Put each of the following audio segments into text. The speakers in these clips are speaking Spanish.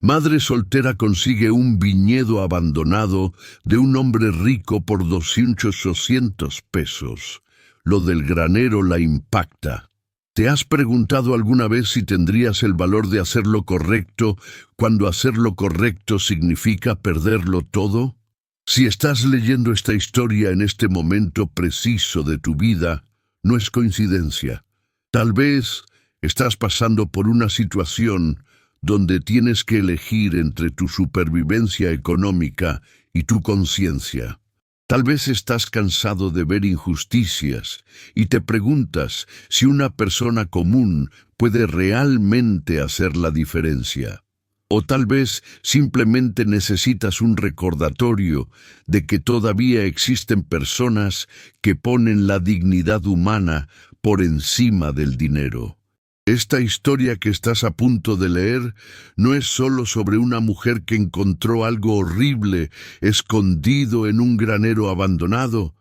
Madre soltera consigue un viñedo abandonado de un hombre rico por 200 pesos. Lo del granero la impacta. ¿Te has preguntado alguna vez si tendrías el valor de hacer lo correcto cuando hacer lo correcto significa perderlo todo? Si estás leyendo esta historia en este momento preciso de tu vida, no es coincidencia. Tal vez estás pasando por una situación donde tienes que elegir entre tu supervivencia económica y tu conciencia. Tal vez estás cansado de ver injusticias y te preguntas si una persona común puede realmente hacer la diferencia. O tal vez simplemente necesitas un recordatorio de que todavía existen personas que ponen la dignidad humana por encima del dinero. Esta historia que estás a punto de leer no es solo sobre una mujer que encontró algo horrible escondido en un granero abandonado.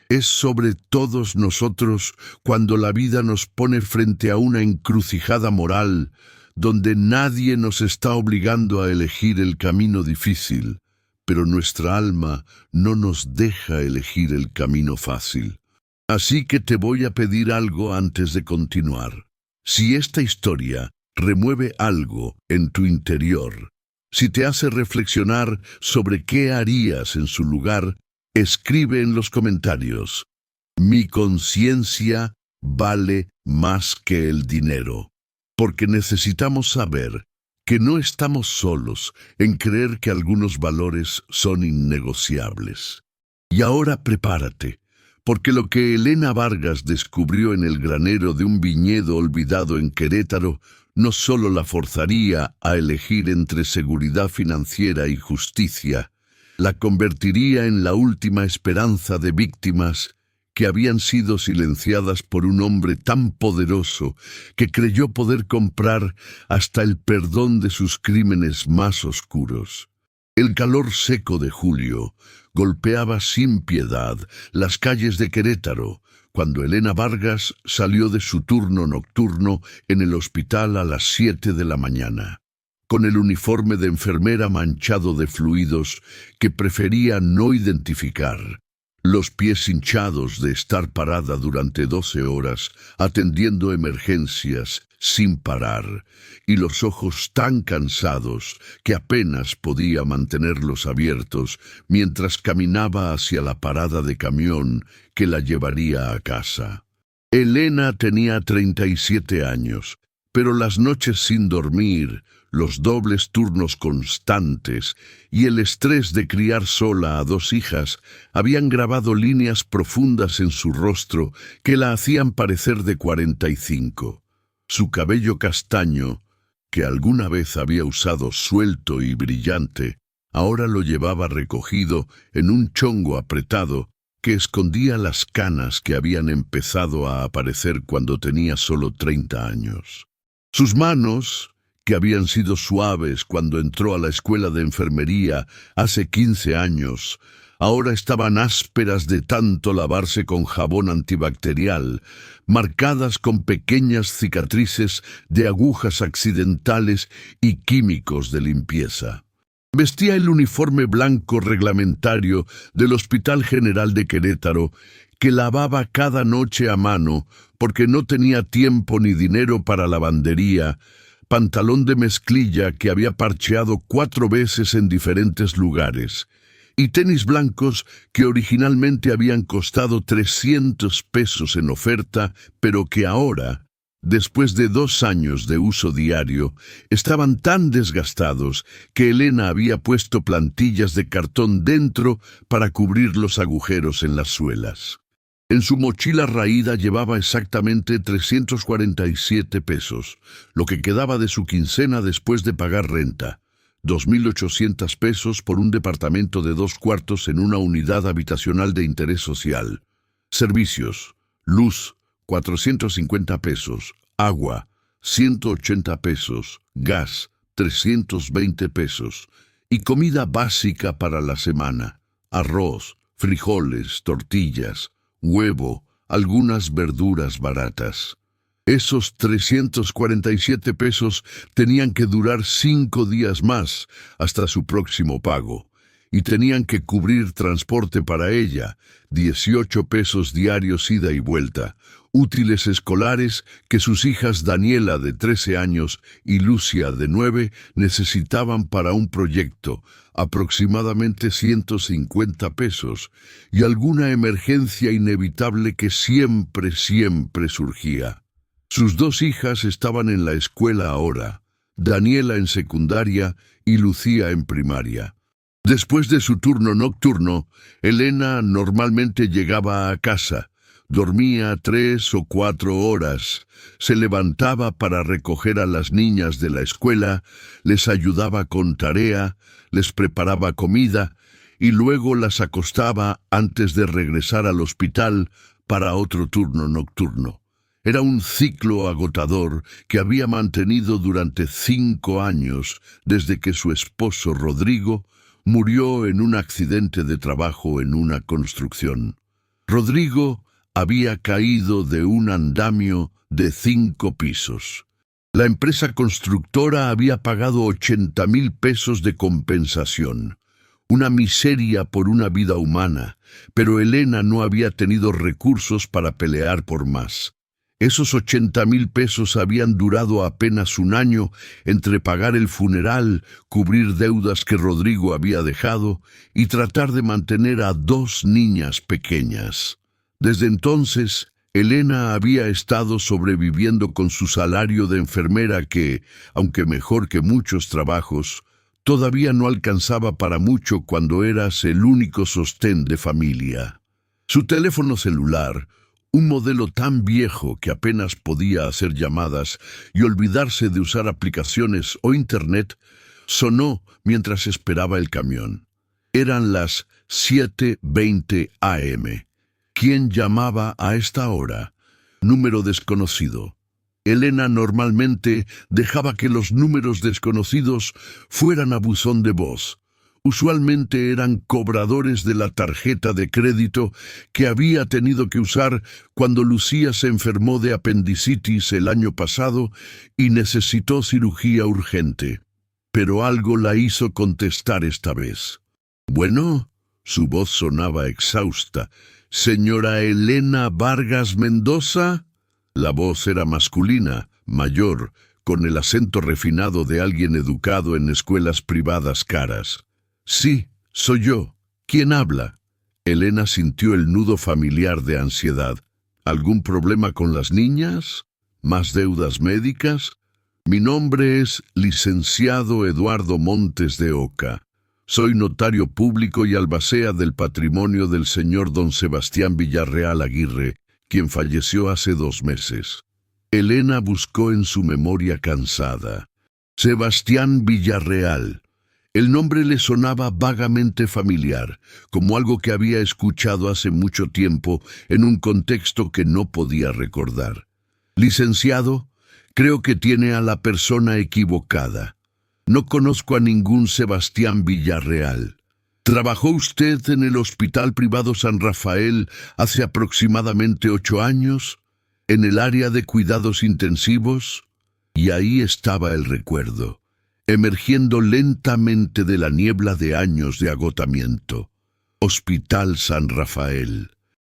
Es sobre todos nosotros cuando la vida nos pone frente a una encrucijada moral, donde nadie nos está obligando a elegir el camino difícil, pero nuestra alma no nos deja elegir el camino fácil. Así que te voy a pedir algo antes de continuar. Si esta historia remueve algo en tu interior, si te hace reflexionar sobre qué harías en su lugar, escribe en los comentarios: mi conciencia vale más que el dinero. Porque necesitamos saber que no estamos solos en creer que algunos valores son innegociables. Y ahora prepárate, porque lo que Elena Vargas descubrió en el granero de un viñedo olvidado en Querétaro no solo la forzaría a elegir entre seguridad financiera y justicia, la convertiría en la última esperanza de víctimas que habían sido silenciadas por un hombre tan poderoso que creyó poder comprar hasta el perdón de sus crímenes más oscuros. El calor seco de julio golpeaba sin piedad las calles de Querétaro cuando Elena Vargas salió de su turno nocturno en el hospital a las 7 de la mañana, con el uniforme de enfermera manchado de fluidos que prefería no identificar, los pies hinchados de estar parada durante 12 horas atendiendo emergencias sin parar, y los ojos tan cansados que apenas podía mantenerlos abiertos mientras caminaba hacia la parada de camión que la llevaría a casa. Elena tenía 37 años, pero las noches sin dormir, los dobles turnos constantes y el estrés de criar sola a 2 hijas habían grabado líneas profundas en su rostro que la hacían parecer de 45. Su cabello castaño, que alguna vez había usado suelto y brillante, ahora lo llevaba recogido en un chongo apretado que escondía las canas que habían empezado a aparecer cuando tenía solo 30 años. Sus manos, que habían sido suaves cuando entró a la escuela de enfermería hace 15 años, ahora estaban ásperas de tanto lavarse con jabón antibacterial, marcadas con pequeñas cicatrices de agujas accidentales y químicos de limpieza. Vestía el uniforme blanco reglamentario del Hospital General de Querétaro, que lavaba cada noche a mano porque no tenía tiempo ni dinero para lavandería, pantalón de mezclilla que había parcheado 4 veces en diferentes lugares, y tenis blancos que originalmente habían costado 300 pesos en oferta, pero que ahora, después de 2 años de uso diario, estaban tan desgastados que Elena había puesto plantillas de cartón dentro para cubrir los agujeros en las suelas. En su mochila raída llevaba exactamente 347 pesos, lo que quedaba de su quincena después de pagar renta, 2.800 pesos por un departamento de 2 cuartos en una unidad habitacional de interés social. Servicios: luz, 450 pesos, agua, 180 pesos, gas, 320 pesos, y comida básica para la semana: arroz, frijoles, tortillas, huevo, algunas verduras baratas. Esos 347 pesos tenían que durar 5 días más hasta su próximo pago, y tenían que cubrir transporte para ella, 18 pesos diarios ida y vuelta, útiles escolares que sus hijas Daniela de 13 años y Lucia de 9 necesitaban para un proyecto, aproximadamente 150 pesos, y alguna emergencia inevitable que siempre surgía. Sus 2 hijas estaban en la escuela ahora, Daniela en secundaria y Lucía en primaria. Después de su turno nocturno, Elena normalmente llegaba a casa, dormía 3 o 4 horas, se levantaba para recoger a las niñas de la escuela, les ayudaba con tarea, les preparaba comida y luego las acostaba antes de regresar al hospital para otro turno nocturno. Era un ciclo agotador que había mantenido durante 5 años desde que su esposo Rodrigo murió en un accidente de trabajo en una construcción. Rodrigo había caído de un andamio de 5 pisos. La empresa constructora había pagado 80,000 pesos de compensación. Una miseria por una vida humana, pero Elena no había tenido recursos para pelear por más. Esos 80,000 pesos habían durado apenas un año entre pagar el funeral, cubrir deudas que Rodrigo había dejado y tratar de mantener a 2 niñas pequeñas. Desde entonces, Elena había estado sobreviviendo con su salario de enfermera que, aunque mejor que muchos trabajos, todavía no alcanzaba para mucho cuando eras el único sostén de familia. Su teléfono celular, un modelo tan viejo que apenas podía hacer llamadas y olvidarse de usar aplicaciones o internet, sonó mientras esperaba el camión. Eran las 7:20 a.m. ¿Quién llamaba a esta hora? Número desconocido. Elena normalmente dejaba que los números desconocidos fueran a buzón de voz. Usualmente eran cobradores de la tarjeta de crédito que había tenido que usar cuando Lucía se enfermó de apendicitis el año pasado y necesitó cirugía urgente. Pero algo la hizo contestar esta vez. Bueno, su voz sonaba exhausta. ¿Señora Elena Vargas Mendoza? La voz era masculina, mayor, con el acento refinado de alguien educado en escuelas privadas caras. Sí, soy yo. ¿Quién habla? Elena sintió el nudo familiar de ansiedad. ¿Algún problema con las niñas? ¿Más deudas médicas? Mi nombre es licenciado Eduardo Montes de Oca. Soy notario público y albacea del patrimonio del señor don Sebastián Villarreal Aguirre, quien falleció hace 2 meses. Elena buscó en su memoria cansada. Sebastián Villarreal. El nombre le sonaba vagamente familiar, como algo que había escuchado hace mucho tiempo en un contexto que no podía recordar. Licenciado, creo que tiene a la persona equivocada. No conozco a ningún Sebastián Villarreal. ¿Trabajó usted en el Hospital Privado San Rafael hace aproximadamente 8 años? ¿En el área de cuidados intensivos? Y ahí estaba el recuerdo, emergiendo lentamente de la niebla de años de agotamiento. Hospital San Rafael.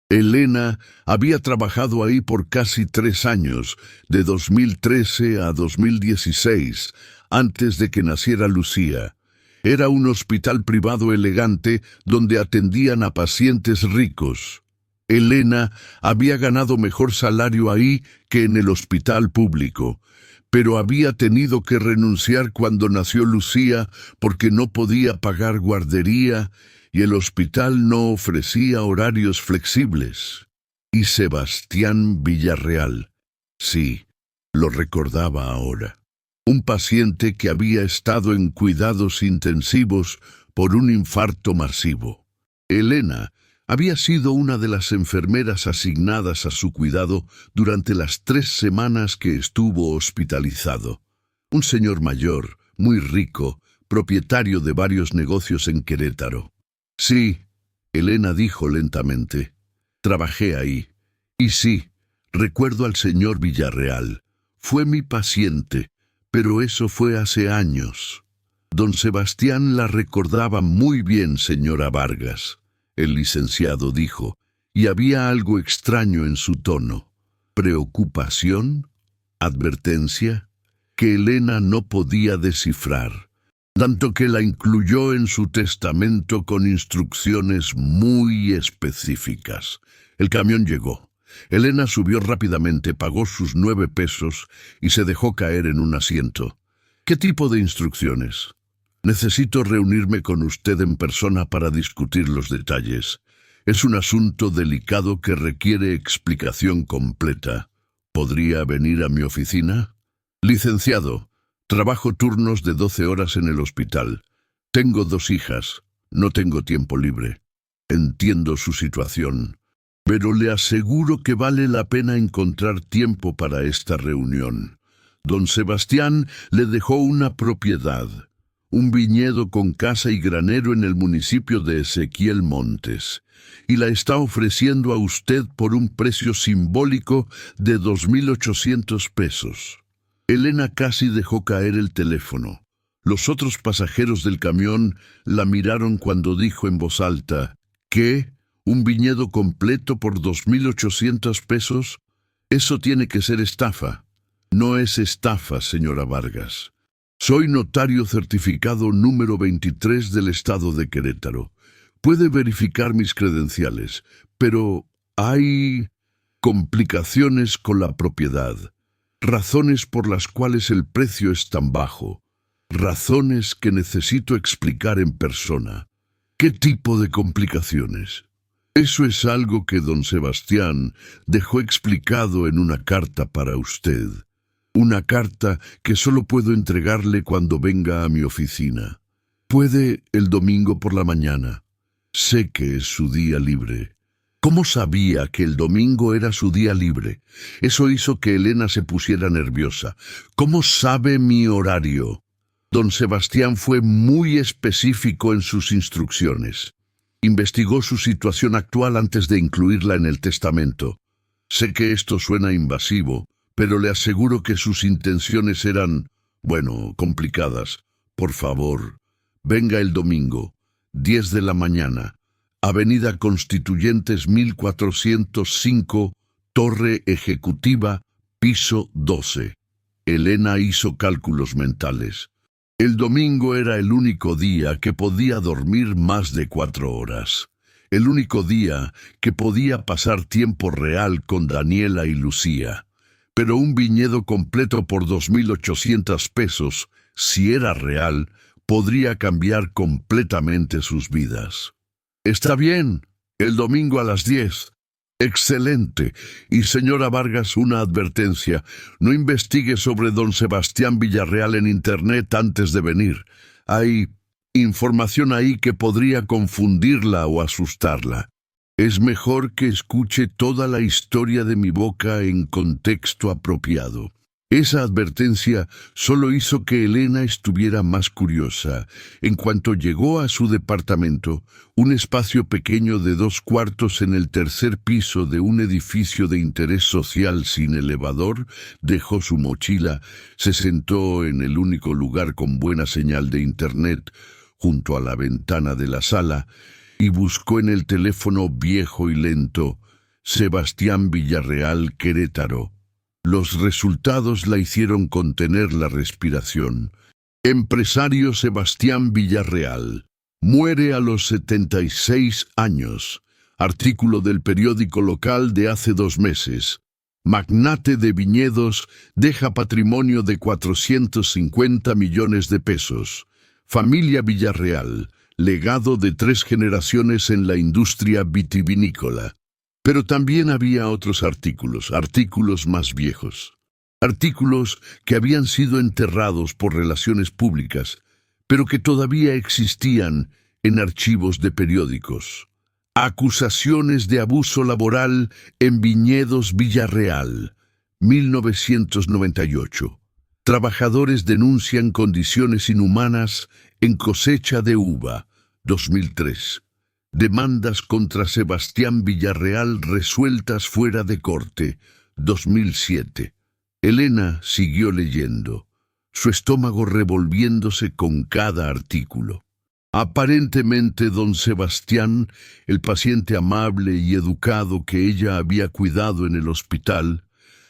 Elena había trabajado ahí por casi 3 años, de 2013 a 2016, antes de que naciera Lucía. Era un hospital privado elegante donde atendían a pacientes ricos. Elena había ganado mejor salario ahí que en el hospital público, pero había tenido que renunciar cuando nació Lucía porque no podía pagar guardería y el hospital no ofrecía horarios flexibles. Y Sebastián Villarreal. Sí, lo recordaba ahora. Un paciente que había estado en cuidados intensivos por un infarto masivo. Elena había sido una de las enfermeras asignadas a su cuidado durante las 3 semanas que estuvo hospitalizado. Un señor mayor, muy rico, propietario de varios negocios en Querétaro. Sí, Elena dijo lentamente. Trabajé ahí. Y sí, Recuerdo al señor Villarreal. Fue mi paciente, pero eso fue hace años. Don Sebastián la recordaba muy bien, señora Vargas. El licenciado dijo, y había algo extraño en su tono. ¿Preocupación? ¿Advertencia? Que Elena no podía descifrar, tanto que la incluyó en su testamento con instrucciones muy específicas. El camión llegó. Elena subió rápidamente, pagó sus 9 pesos y se dejó caer en un asiento. ¿Qué tipo de instrucciones? Necesito reunirme con usted en persona para discutir los detalles. Es un asunto delicado que requiere explicación completa. ¿Podría venir a mi oficina? Licenciado, trabajo turnos de 12 horas en el hospital. Tengo 2 hijas. No tengo tiempo libre. Entiendo su situación, pero le aseguro que vale la pena encontrar tiempo para esta reunión. Don Sebastián le dejó una propiedad, un viñedo con casa y granero en el municipio de Ezequiel Montes, y la está ofreciendo a usted por un precio simbólico de 2.800 pesos. Elena casi dejó caer el teléfono. Los otros pasajeros del camión la miraron cuando dijo en voz alta, ¿qué? ¿Un viñedo completo por 2.800 pesos? Eso tiene que ser estafa. No es estafa, señora Vargas. Soy notario certificado número 23 del estado de Querétaro. Puede verificar mis credenciales, pero hay complicaciones con la propiedad. Razones por las cuales el precio es tan bajo. Razones que necesito explicar en persona. ¿Qué tipo de complicaciones? Eso es algo que don Sebastián dejó explicado en una carta para usted. Una carta que solo puedo entregarle cuando venga a mi oficina. Puede el domingo por la mañana. Sé que es su día libre. ¿Cómo sabía que el domingo era su día libre? Eso hizo que Elena se pusiera nerviosa. ¿Cómo sabe mi horario? Don Sebastián fue muy específico en sus instrucciones. Investigó su situación actual antes de incluirla en el testamento. Sé que esto suena invasivo, pero le aseguro que sus intenciones eran, complicadas. Por favor, venga el domingo, 10 de la mañana, Avenida Constituyentes 1405, Torre Ejecutiva, piso 12. Elena hizo cálculos mentales. El domingo era el único día que podía dormir más de 4 horas. El único día que podía pasar tiempo real con Daniela y Lucía. Pero un viñedo completo por 2.800 pesos, si era real, podría cambiar completamente sus vidas. Está bien, el domingo a las 10. Excelente. Y señora Vargas, una advertencia. No investigue sobre don Sebastián Villarreal en Internet antes de venir. Hay información ahí que podría confundirla o asustarla. Es mejor que escuche toda la historia de mi boca en contexto apropiado. Esa advertencia solo hizo que Elena estuviera más curiosa. En cuanto llegó a su departamento, un espacio pequeño de 2 cuartos en el 3er piso de un edificio de interés social sin elevador, dejó su mochila, se sentó en el único lugar con buena señal de Internet, junto a la ventana de la sala, y buscó en el teléfono viejo y lento, Sebastián Villarreal, Querétaro. Los resultados la hicieron contener la respiración. Empresario Sebastián Villarreal. Muere a los 76 años. Artículo del periódico local de hace 2 meses. Magnate de viñedos deja patrimonio de 450 millones de pesos. Familia Villarreal. Legado de 3 generaciones en la industria vitivinícola. Pero también había otros artículos más viejos. Artículos que habían sido enterrados por relaciones públicas, pero que todavía existían en archivos de periódicos. Acusaciones de abuso laboral en Viñedos Villarreal, 1998. Trabajadores denuncian condiciones inhumanas en cosecha de uva, 2003. Demandas contra Sebastián Villarreal resueltas fuera de corte, 2007. Elena siguió leyendo, su estómago revolviéndose con cada artículo. Aparentemente, don Sebastián, el paciente amable y educado que ella había cuidado en el hospital,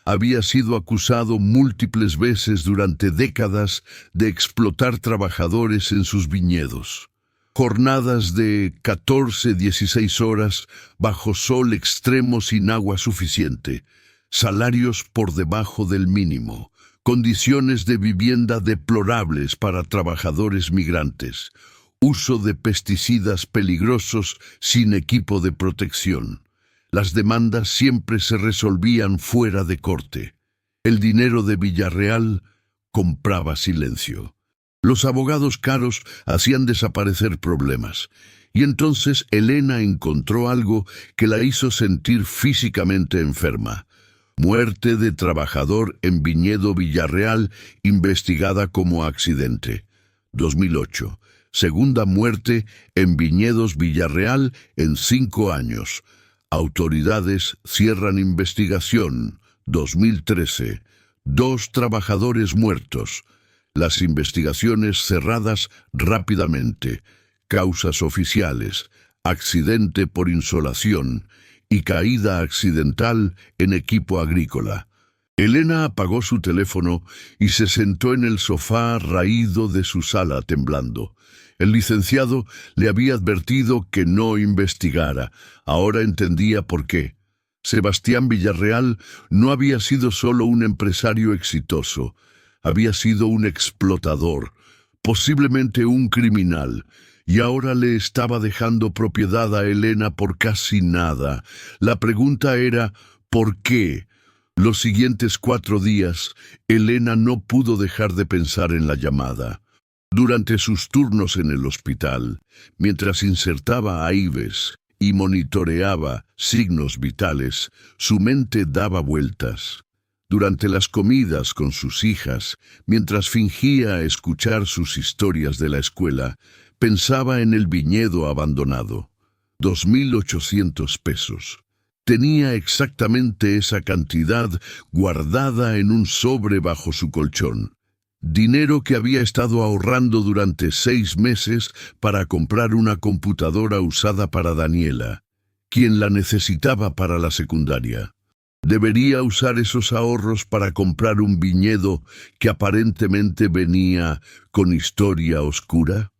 había sido acusado múltiples veces durante décadas de explotar trabajadores en sus viñedos. Jornadas de 14-16 horas bajo sol extremo sin agua suficiente, salarios por debajo del mínimo, condiciones de vivienda deplorables para trabajadores migrantes, uso de pesticidas peligrosos sin equipo de protección. Las demandas siempre se resolvían fuera de corte. El dinero de Villarreal compraba silencio. Los abogados caros hacían desaparecer problemas, y entonces Elena encontró algo que la hizo sentir físicamente enferma. Muerte de trabajador en viñedo Villarreal, investigada como accidente. 2008. Segunda muerte en viñedos Villarreal en 5 años. Autoridades cierran investigación. 2013. 2 trabajadores muertos. Las investigaciones cerradas rápidamente. Causas oficiales. Accidente por insolación y caída accidental en equipo agrícola. Elena apagó su teléfono y se sentó en el sofá raído de su sala temblando. El licenciado le había advertido que no investigara. Ahora entendía por qué. Sebastián Villarreal no había sido solo un empresario exitoso. Había sido un explotador, posiblemente un criminal, y ahora le estaba dejando propiedad a Elena por casi nada. La pregunta era, ¿por qué? Los siguientes 4 días, Elena no pudo dejar de pensar en la llamada. Durante sus turnos en el hospital, mientras insertaba AIVES y monitoreaba signos vitales, su mente daba vueltas. Durante las comidas con sus hijas, mientras fingía escuchar sus historias de la escuela, pensaba en el viñedo abandonado. 2.800 pesos. Tenía exactamente esa cantidad guardada en un sobre bajo su colchón. Dinero que había estado ahorrando durante 6 meses para comprar una computadora usada para Daniela, quien la necesitaba para la secundaria. ¿Debería usar esos ahorros para comprar un viñedo que aparentemente venía con historia oscura?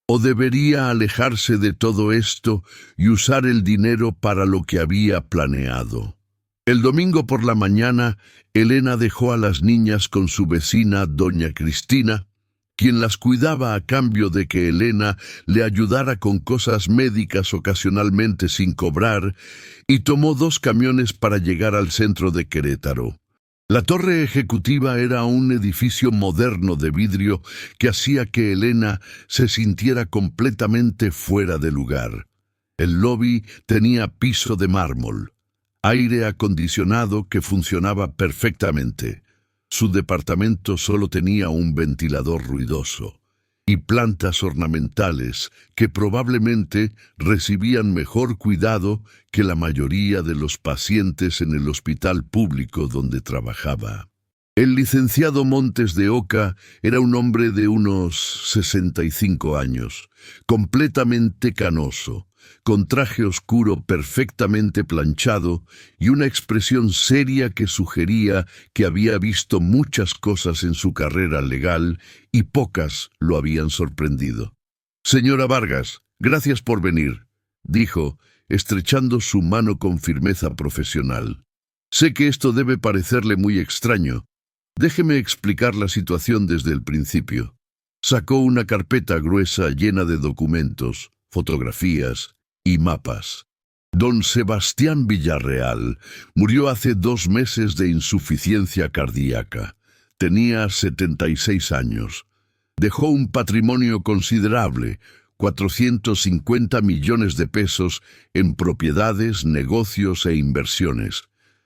¿O debería alejarse de todo esto y usar el dinero para lo que había planeado? El domingo por la mañana, Elena dejó a las niñas con su vecina, doña Cristina, quien las cuidaba a cambio de que Elena le ayudara con cosas médicas ocasionalmente sin cobrar, y tomó 2 camiones para llegar al centro de Querétaro. La torre ejecutiva era un edificio moderno de vidrio que hacía que Elena se sintiera completamente fuera de lugar. El lobby tenía piso de mármol, aire acondicionado que funcionaba perfectamente. Su departamento solo tenía un ventilador ruidoso y plantas ornamentales que probablemente recibían mejor cuidado que la mayoría de los pacientes en el hospital público donde trabajaba. El licenciado Montes de Oca era un hombre de unos 65 años, completamente canoso, con traje oscuro perfectamente planchado y una expresión seria que sugería que había visto muchas cosas en su carrera legal y pocas lo habían sorprendido. «Señora Vargas, gracias por venir», dijo, estrechando su mano con firmeza profesional. «Sé que esto debe parecerle muy extraño. Déjeme explicar la situación desde el principio». Sacó una carpeta gruesa llena de documentos, fotografías y mapas. Don Sebastián Villarreal murió hace 2 meses de insuficiencia cardíaca. Tenía 76 años. Dejó un patrimonio considerable, 450 millones de pesos en propiedades, negocios e inversiones.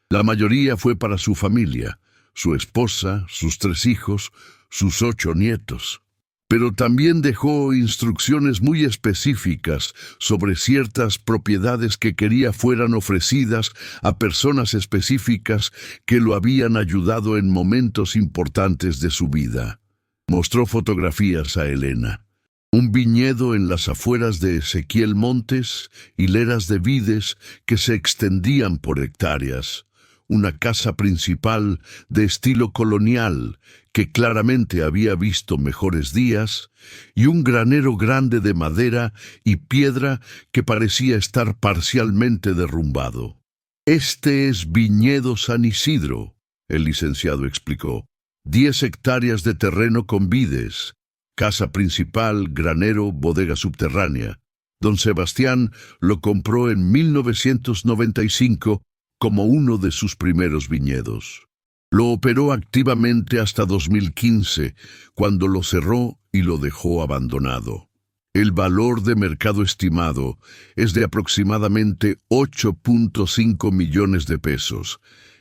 La mayoría fue para su familia, su esposa, sus 3 hijos, sus 8 nietos. Pero también dejó instrucciones muy específicas sobre ciertas propiedades que quería fueran ofrecidas a personas específicas que lo habían ayudado en momentos importantes de su vida. Mostró fotografías a Elena. Un viñedo en las afueras de Ezequiel Montes, hileras de vides que se extendían por hectáreas, una casa principal de estilo colonial que claramente había visto mejores días, y un granero grande de madera y piedra que parecía estar parcialmente derrumbado. «Este es Viñedo San Isidro», el licenciado explicó. 10 hectáreas de terreno con vides, casa principal, granero, bodega subterránea. Don Sebastián lo compró en 1995 como uno de sus primeros viñedos. Lo operó activamente hasta 2015, cuando lo cerró y lo dejó abandonado. El valor de mercado estimado es de aproximadamente 8.5 millones de pesos.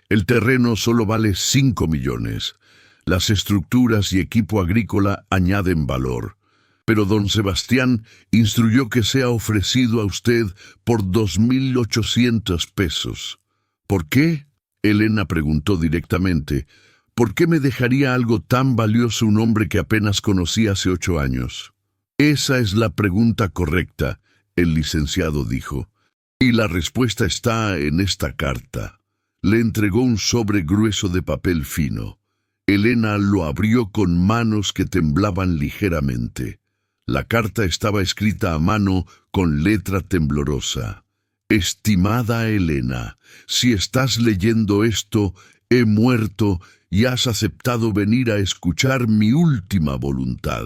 El terreno solo vale 5 millones. Las estructuras y equipo agrícola añaden valor. Pero don Sebastián instruyó que sea ofrecido a usted por 2.800 pesos. ¿Por qué? Elena preguntó directamente. ¿Por qué me dejaría algo tan valioso un hombre que apenas conocí hace 8 años? Esa es la pregunta correcta, el licenciado dijo. Y la respuesta está en esta carta. Le entregó un sobre grueso de papel fino. Elena lo abrió con manos que temblaban ligeramente. La carta estaba escrita a mano con letra temblorosa. Estimada Elena, si estás leyendo esto, he muerto y has aceptado venir a escuchar mi última voluntad.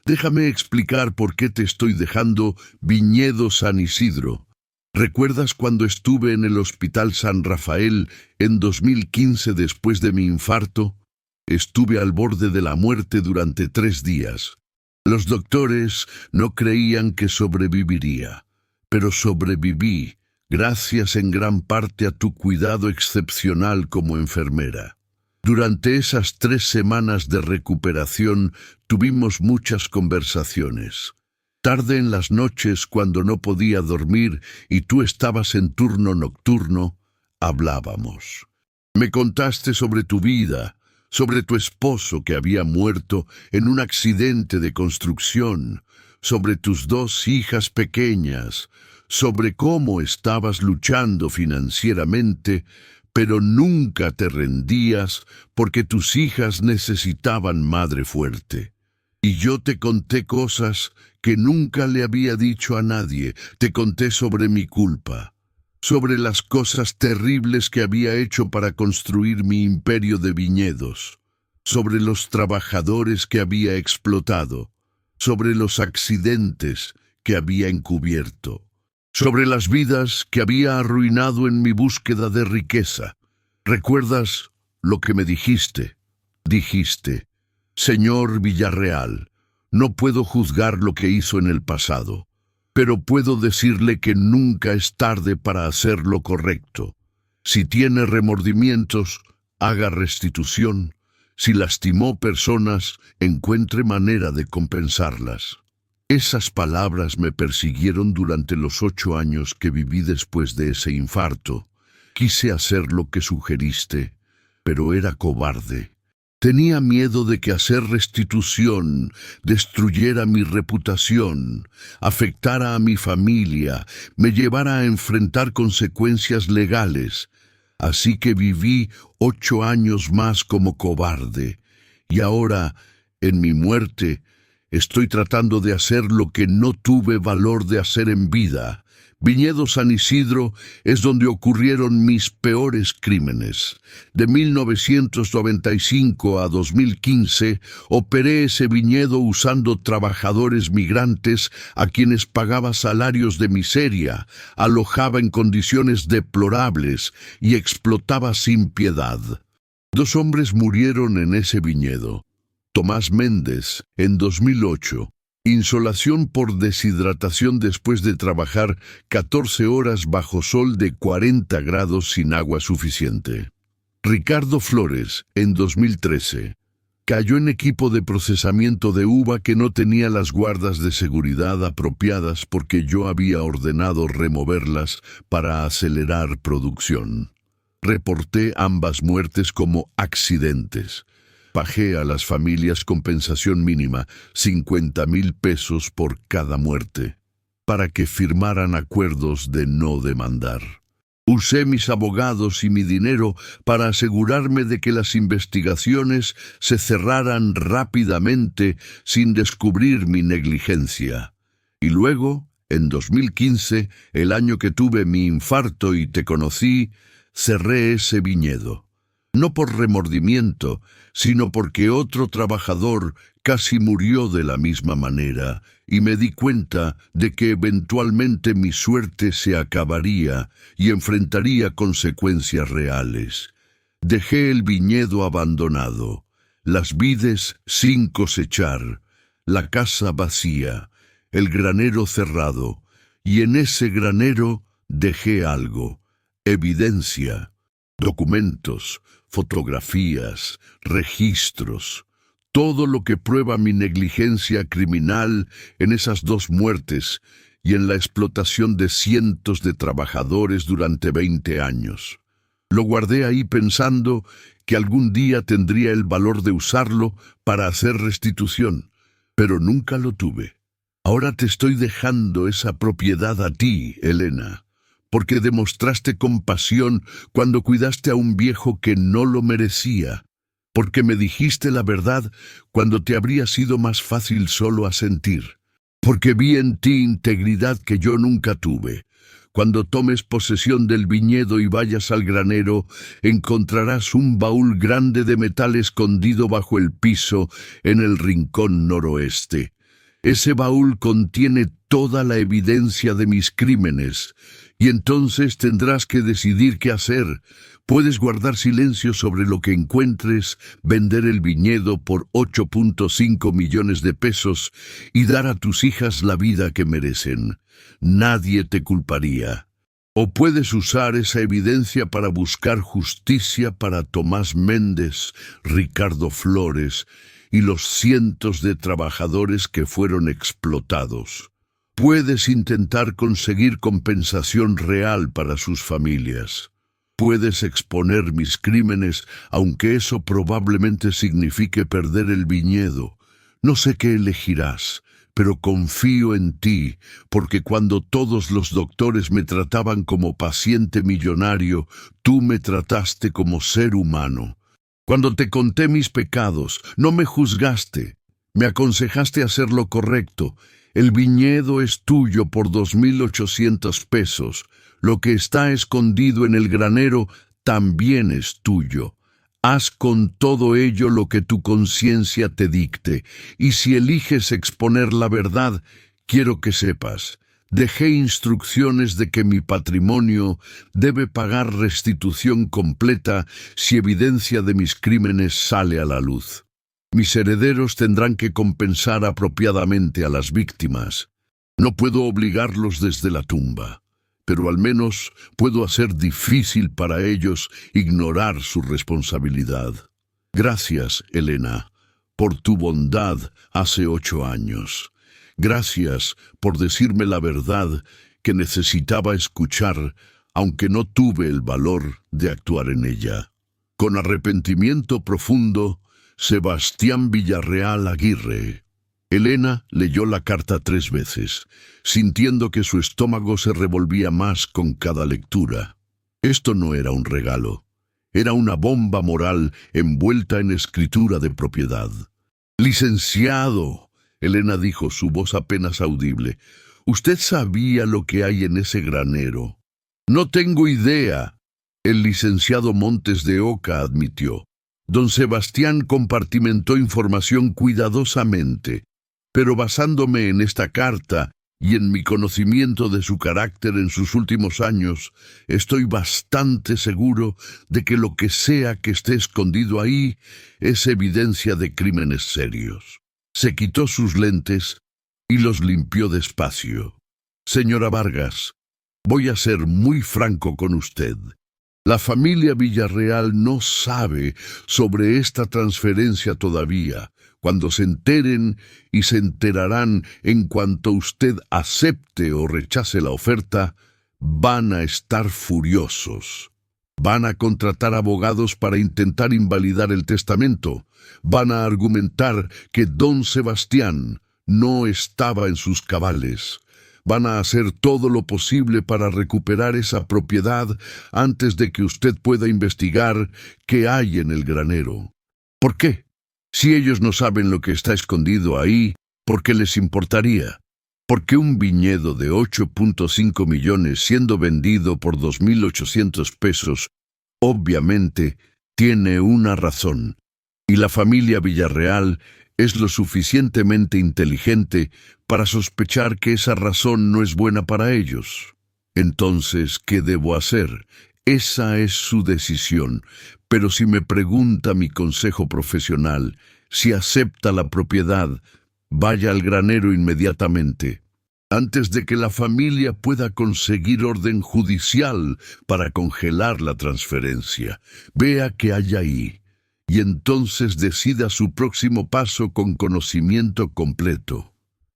Déjame explicar por qué te estoy dejando Viñedo San Isidro. ¿Recuerdas cuando estuve en el Hospital San Rafael en 2015 después de mi infarto? Estuve al borde de la muerte durante 3 días. Los doctores no creían que sobreviviría, pero sobreviví, gracias en gran parte a tu cuidado excepcional como enfermera. Durante esas 3 semanas de recuperación tuvimos muchas conversaciones. Tarde en las noches, cuando no podía dormir y tú estabas en turno nocturno, hablábamos. Me contaste sobre tu vida, sobre tu esposo que había muerto en un accidente de construcción, sobre tus 2 hijas pequeñas, sobre cómo estabas luchando financieramente, pero nunca te rendías porque tus hijas necesitaban madre fuerte. Y yo te conté cosas que nunca le había dicho a nadie. Te conté sobre mi culpa, sobre las cosas terribles que había hecho para construir mi imperio de viñedos, sobre los trabajadores que había explotado, sobre los accidentes que había encubierto, sobre las vidas que había arruinado en mi búsqueda de riqueza. ¿Recuerdas lo que me dijiste? Dijiste: Señor Villarreal, no puedo juzgar lo que hizo en el pasado, pero puedo decirle que nunca es tarde para hacer lo correcto. Si tiene remordimientos, haga restitución. Si lastimó personas, encuentre manera de compensarlas. Esas palabras me persiguieron durante los 8 años que viví después de ese infarto. Quise hacer lo que sugeriste, pero era cobarde. Tenía miedo de que hacer restitución destruyera mi reputación, afectara a mi familia, me llevara a enfrentar consecuencias legales. Así que viví 8 años más como cobarde. Y ahora, en mi muerte, estoy tratando de hacer lo que no tuve valor de hacer en vida. Viñedo San Isidro es donde ocurrieron mis peores crímenes. De 1995 a 2015 operé ese viñedo usando trabajadores migrantes a quienes pagaba salarios de miseria, alojaba en condiciones deplorables y explotaba sin piedad. 2 hombres murieron en ese viñedo. Tomás Méndez, en 2008. Insolación por deshidratación después de trabajar 14 horas bajo sol de 40 grados sin agua suficiente. Ricardo Flores, en 2013. Cayó en equipo de procesamiento de uva que no tenía las guardas de seguridad apropiadas porque yo había ordenado removerlas para acelerar producción. Reporté ambas muertes como accidentes. Pagué a las familias compensación mínima, 50,000 pesos por cada muerte, para que firmaran acuerdos de no demandar. Usé mis abogados y mi dinero para asegurarme de que las investigaciones se cerraran rápidamente sin descubrir mi negligencia. Y luego, en 2015, el año que tuve mi infarto y te conocí, cerré ese viñedo. No por remordimiento, sino porque otro trabajador casi murió de la misma manera, y me di cuenta de que eventualmente mi suerte se acabaría y enfrentaría consecuencias reales. Dejé el viñedo abandonado, las vides sin cosechar, la casa vacía, el granero cerrado, y en ese granero dejé algo, evidencia, documentos, fotografías, registros, todo lo que prueba mi negligencia criminal en esas 2 muertes y en la explotación de cientos de trabajadores durante 20 años. Lo guardé ahí pensando que algún día tendría el valor de usarlo para hacer restitución, pero nunca lo tuve. Ahora te estoy dejando esa propiedad a ti, Elena, porque demostraste compasión cuando cuidaste a un viejo que no lo merecía, porque me dijiste la verdad cuando te habría sido más fácil solo asentir, porque vi en ti integridad que yo nunca tuve. Cuando tomes posesión del viñedo y vayas al granero, encontrarás un baúl grande de metal escondido bajo el piso en el rincón noroeste. Ese baúl contiene toda la evidencia de mis crímenes, y entonces tendrás que decidir qué hacer. Puedes guardar silencio sobre lo que encuentres, vender el viñedo por 8.5 millones de pesos y dar a tus hijas la vida que merecen. Nadie te culparía. O puedes usar esa evidencia para buscar justicia para Tomás Méndez, Ricardo Flores y los cientos de trabajadores que fueron explotados. Puedes intentar conseguir compensación real para sus familias. Puedes exponer mis crímenes, aunque eso probablemente signifique perder el viñedo. No sé qué elegirás, pero confío en ti, porque cuando todos los doctores me trataban como paciente millonario, tú me trataste como ser humano. Cuando te conté mis pecados, no me juzgaste, me aconsejaste hacer lo correcto. El viñedo es tuyo por 2.800 pesos. Lo que está escondido en el granero también es tuyo. Haz con todo ello lo que tu conciencia te dicte, y si eliges exponer la verdad, quiero que sepas, dejé instrucciones de que mi patrimonio debe pagar restitución completa si evidencia de mis crímenes sale a la luz. Mis herederos tendrán que compensar apropiadamente a las víctimas. No puedo obligarlos desde la tumba, pero al menos puedo hacer difícil para ellos ignorar su responsabilidad. Gracias, Elena, por tu bondad hace 8 años. Gracias por decirme la verdad que necesitaba escuchar, aunque no tuve el valor de actuar en ella. Con arrepentimiento profundo, Sebastián Villarreal Aguirre. Elena leyó la carta 3 veces, sintiendo que su estómago se revolvía más con cada lectura. Esto no era un regalo, era una bomba moral envuelta en escritura de propiedad. «Licenciado», Elena dijo, su voz apenas audible, «usted sabía lo que hay en ese granero». «No tengo idea», el licenciado Montes de Oca admitió. Don Sebastián compartimentó información cuidadosamente, pero basándome en esta carta y en mi conocimiento de su carácter en sus últimos años, estoy bastante seguro de que lo que sea que esté escondido ahí es evidencia de crímenes serios. Se quitó sus lentes y los limpió despacio. Señora Vargas, voy a ser muy franco con usted. La familia Villarreal no sabe sobre esta transferencia todavía. Cuando se enteren, y se enterarán en cuanto usted acepte o rechace la oferta, van a estar furiosos. Van a contratar abogados para intentar invalidar el testamento. Van a argumentar que don Sebastián no estaba en sus cabales. Van a hacer todo lo posible para recuperar esa propiedad antes de que usted pueda investigar qué hay en el granero. ¿Por qué? Si ellos no saben lo que está escondido ahí, ¿por qué les importaría? Porque un viñedo de 8.5 millones siendo vendido por 2.800 pesos, obviamente tiene una razón, y la familia Villarreal es lo suficientemente inteligente para sospechar que esa razón no es buena para ellos. Entonces, ¿qué debo hacer? Esa es su decisión, pero si me pregunta mi consejo profesional, si acepta la propiedad, vaya al granero inmediatamente, antes de que la familia pueda conseguir orden judicial para congelar la transferencia. Vea qué hay ahí, y entonces decida su próximo paso con conocimiento completo.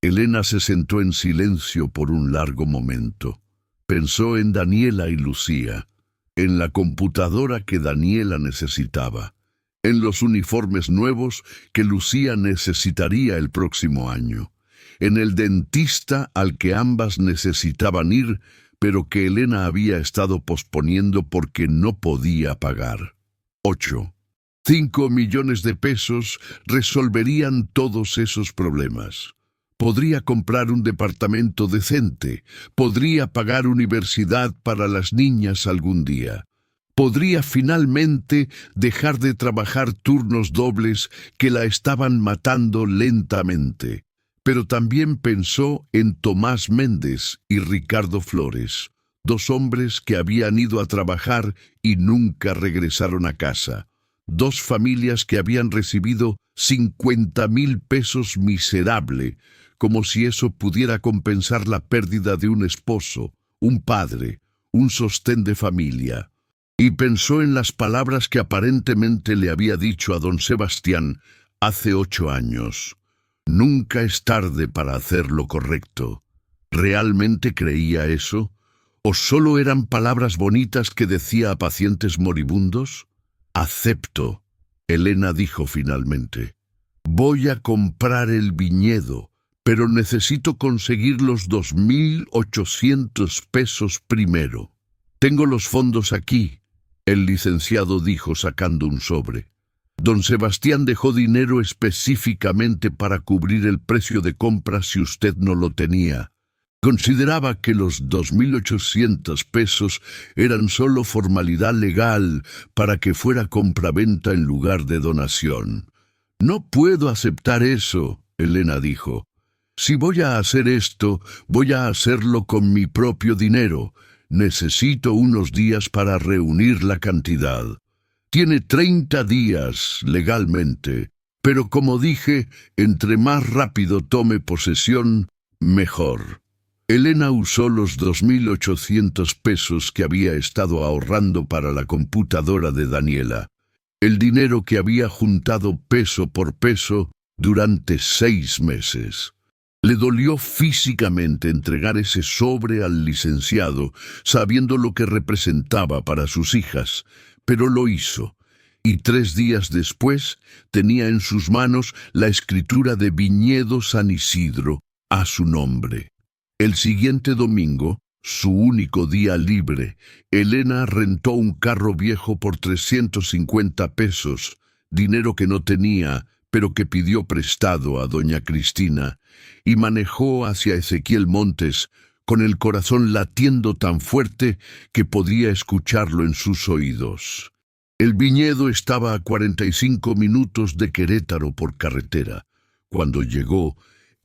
Elena se sentó en silencio por un largo momento. Pensó en Daniela y Lucía, en la computadora que Daniela necesitaba, en los uniformes nuevos que Lucía necesitaría el próximo año, en el dentista al que ambas necesitaban ir, pero que Elena había estado posponiendo porque no podía pagar. 5 millones de pesos resolverían todos esos problemas. Podría comprar un departamento decente, podría pagar universidad para las niñas algún día. Podría finalmente dejar de trabajar turnos dobles que la estaban matando lentamente. Pero también pensó en Tomás Méndez y Ricardo Flores, dos hombres que habían ido a trabajar y nunca regresaron a casa. Dos familias que habían recibido 50,000 pesos miserable, como si eso pudiera compensar la pérdida de un esposo, un padre, un sostén de familia. Y pensó en las palabras que aparentemente le había dicho a don Sebastián hace 8 años. Nunca es tarde para hacer lo correcto. ¿Realmente creía eso? ¿O solo eran palabras bonitas que decía a pacientes moribundos? Acepto, Elena dijo finalmente. Voy a comprar el viñedo, pero necesito conseguir los 2.800 pesos primero. Tengo los fondos aquí, el licenciado dijo sacando un sobre. Don Sebastián dejó dinero específicamente para cubrir el precio de compra si usted no lo tenía. Consideraba que los 2.800 pesos eran solo formalidad legal para que fuera compraventa en lugar de donación. No puedo aceptar eso, Elena dijo. Si voy a hacer esto, voy a hacerlo con mi propio dinero. Necesito unos días para reunir la cantidad. Tiene 30 días legalmente, pero como dije, entre más rápido tome posesión, mejor. Elena usó los 2.800 pesos que había estado ahorrando para la computadora de Daniela, el dinero que había juntado peso por peso durante 6 meses. Le dolió físicamente entregar ese sobre al licenciado, sabiendo lo que representaba para sus hijas, pero lo hizo, y 3 días después tenía en sus manos la escritura de Viñedo San Isidro a su nombre. El siguiente domingo, su único día libre, Elena rentó un carro viejo por 350 pesos, dinero que no tenía, pero que pidió prestado a doña Cristina, y manejó hacia Ezequiel Montes, con el corazón latiendo tan fuerte que podía escucharlo en sus oídos. El viñedo estaba a 45 minutos de Querétaro por carretera. Cuando llegó,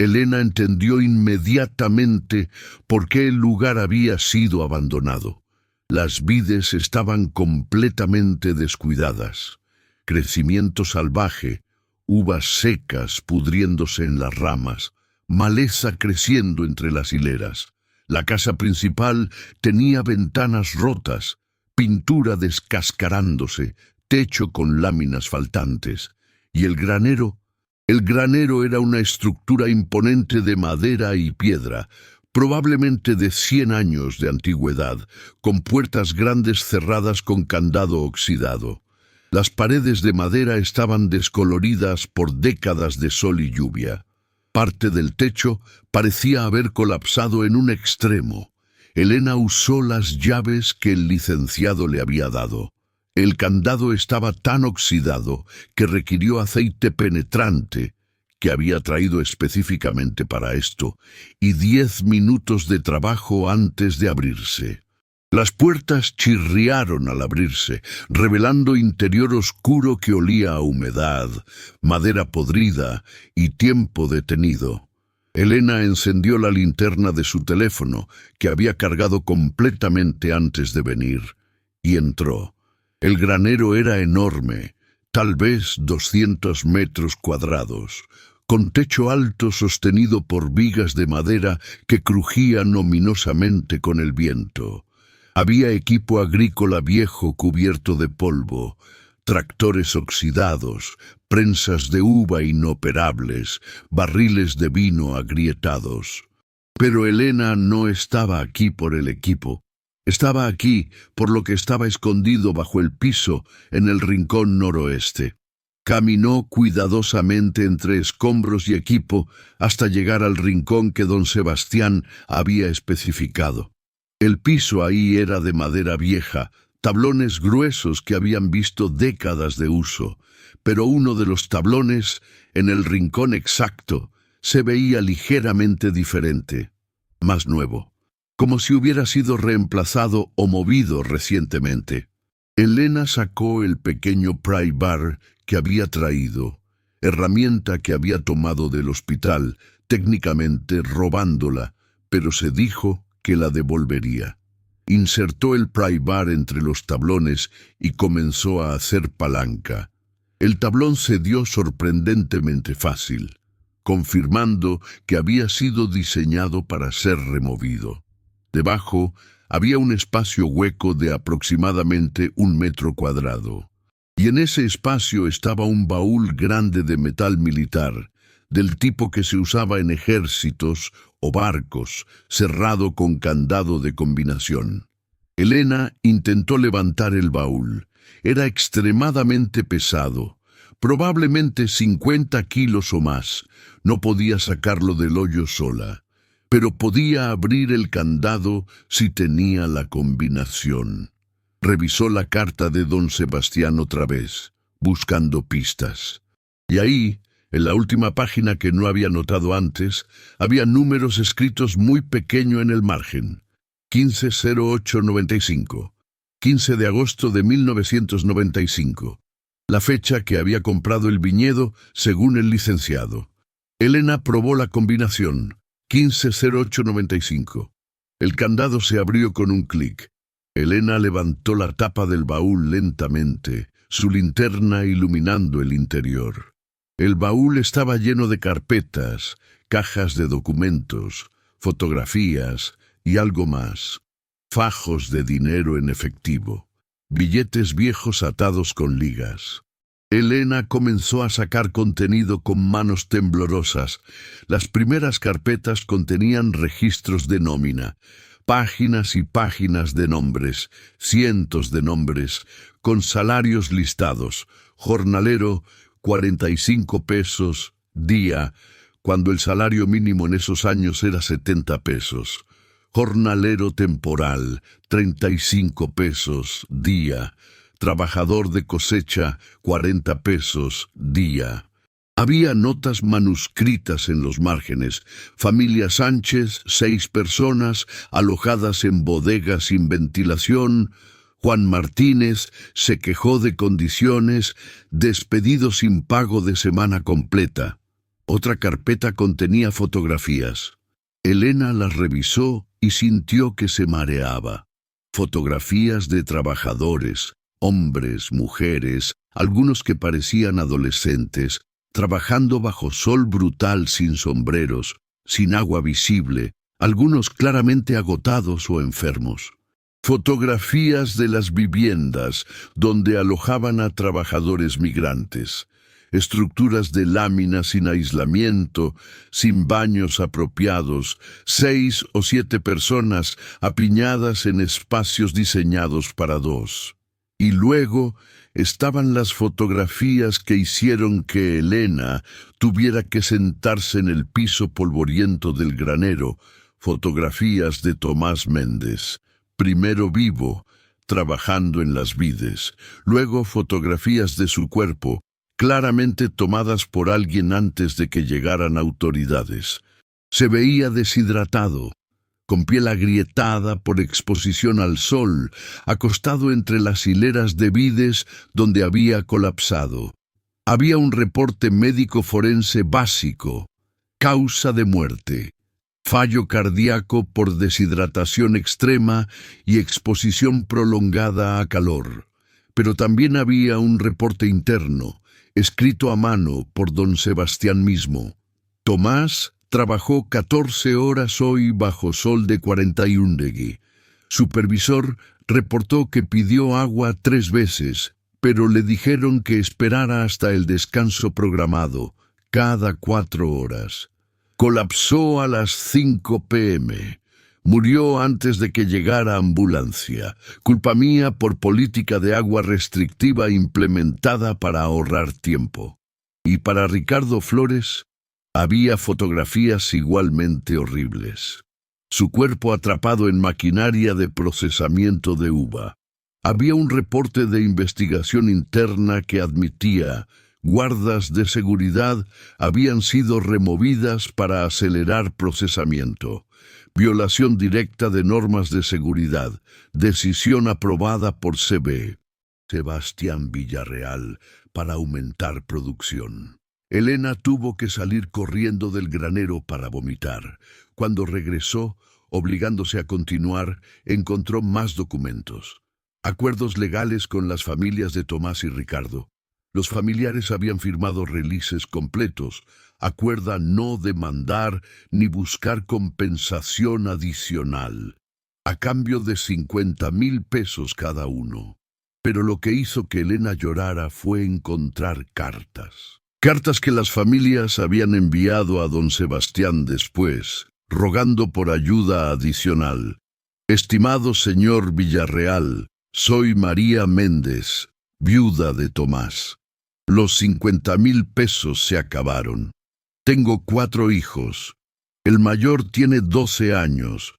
Elena entendió inmediatamente por qué el lugar había sido abandonado. Las vides estaban completamente descuidadas. Crecimiento salvaje, uvas secas pudriéndose en las ramas, maleza creciendo entre las hileras. La casa principal tenía ventanas rotas, pintura descascarándose, techo con láminas faltantes. ¿Y el granero? El granero era una estructura imponente de madera y piedra, probablemente de 100 años de antigüedad, con puertas grandes cerradas con candado oxidado. Las paredes de madera estaban descoloridas por décadas de sol y lluvia. Parte del techo parecía haber colapsado en un extremo. Elena usó las llaves que el licenciado le había dado. El candado estaba tan oxidado que requirió aceite penetrante, que había traído específicamente para esto, y 10 minutos de trabajo antes de abrirse. Las puertas chirriaron al abrirse, revelando interior oscuro que olía a humedad, madera podrida y tiempo detenido. Elena encendió la linterna de su teléfono, que había cargado completamente antes de venir, y entró. El granero era enorme, tal vez 200 metros cuadrados, con techo alto sostenido por vigas de madera que crujían ominosamente con el viento. Había equipo agrícola viejo cubierto de polvo, tractores oxidados, prensas de uva inoperables, barriles de vino agrietados. Pero Elena no estaba aquí por el equipo. Estaba aquí por lo que estaba escondido bajo el piso en el rincón noroeste. Caminó cuidadosamente entre escombros y equipo hasta llegar al rincón que don Sebastián había especificado. El piso ahí era de madera vieja, tablones gruesos que habían visto décadas de uso, pero uno de los tablones, en el rincón exacto, se veía ligeramente diferente, más nuevo, como si hubiera sido reemplazado o movido recientemente. Elena sacó el pequeño pry bar que había traído, herramienta que había tomado del hospital, técnicamente robándola, pero se dijo que la devolvería. Insertó el pry bar entre los tablones y comenzó a hacer palanca. El tablón cedió sorprendentemente fácil, confirmando que había sido diseñado para ser removido. Debajo había un espacio hueco de aproximadamente 1 metro cuadrado, y en ese espacio estaba un baúl grande de metal militar, del tipo que se usaba en ejércitos o barcos, cerrado con candado de combinación. Elena intentó levantar el baúl. Era extremadamente pesado, probablemente 50 kilos o más. No podía sacarlo del hoyo sola, pero podía abrir el candado si tenía la combinación. Revisó la carta de don Sebastián otra vez, buscando pistas. Y ahí, en la última página que no había notado antes, había números escritos muy pequeño en el margen. 150895. 15 de agosto de 1995. La fecha que había comprado el viñedo según el licenciado. Elena probó la combinación. 150895. El candado se abrió con un clic. Elena levantó la tapa del baúl lentamente, su linterna iluminando el interior. El baúl estaba lleno de carpetas, cajas de documentos, fotografías y algo más. Fajos de dinero en efectivo, billetes viejos atados con ligas. Elena comenzó a sacar contenido con manos temblorosas. Las primeras carpetas contenían registros de nómina, páginas y páginas de nombres, cientos de nombres, con salarios listados. Jornalero, 45 pesos, día, cuando el salario mínimo en esos años era 70 pesos. Jornalero temporal, 35 pesos, día. Trabajador de cosecha, 40 pesos, día. Había notas manuscritas en los márgenes. Familia Sánchez, 6 personas, alojadas en bodegas sin ventilación. Juan Martínez se quejó de condiciones, despedido sin pago de semana completa. Otra carpeta contenía fotografías. Elena las revisó y sintió que se mareaba. Fotografías de trabajadores, hombres, mujeres, algunos que parecían adolescentes, trabajando bajo sol brutal sin sombreros, sin agua visible, algunos claramente agotados o enfermos. Fotografías de las viviendas donde alojaban a trabajadores migrantes. Estructuras de láminas sin aislamiento, sin baños apropiados, 6 o 7 personas apiñadas en espacios diseñados para 2. Y luego estaban las fotografías que hicieron que Elena tuviera que sentarse en el piso polvoriento del granero, fotografías de Tomás Méndez, primero vivo, trabajando en las vides, luego fotografías de su cuerpo, claramente tomadas por alguien antes de que llegaran autoridades. Se veía deshidratado, con piel agrietada por exposición al sol, acostado entre las hileras de vides donde había colapsado. Había un reporte médico forense básico: causa de muerte, fallo cardíaco por deshidratación extrema y exposición prolongada a calor. Pero también había un reporte interno, escrito a mano por don Sebastián mismo. Tomás trabajó 14 horas hoy bajo sol de 41 degui. Supervisor reportó que pidió agua 3 veces, pero le dijeron que esperara hasta el descanso programado, cada 4 horas. Colapsó a las 5 p.m. Murió antes de que llegara ambulancia. Culpa mía por política de agua restrictiva implementada para ahorrar tiempo. Y para Ricardo Flores había fotografías igualmente horribles. Su cuerpo atrapado en maquinaria de procesamiento de uva. Había un reporte de investigación interna que admitía: guardas de seguridad habían sido removidas para acelerar procesamiento. Violación directa de normas de seguridad. Decisión aprobada por CB. Sebastián Villarreal, para aumentar producción. Elena tuvo que salir corriendo del granero para vomitar. Cuando regresó, obligándose a continuar, encontró más documentos. Acuerdos legales con las familias de Tomás y Ricardo. Los familiares habían firmado releases completos. Acuerda no demandar ni buscar compensación adicional, a cambio de 50,000 pesos cada uno. Pero lo que hizo que Elena llorara fue encontrar cartas. Cartas que las familias habían enviado a don Sebastián después, rogando por ayuda adicional. Estimado señor Villarreal, soy María Méndez, viuda de Tomás. Los 50,000 pesos se acabaron. Tengo 4 hijos. El mayor tiene 12 años.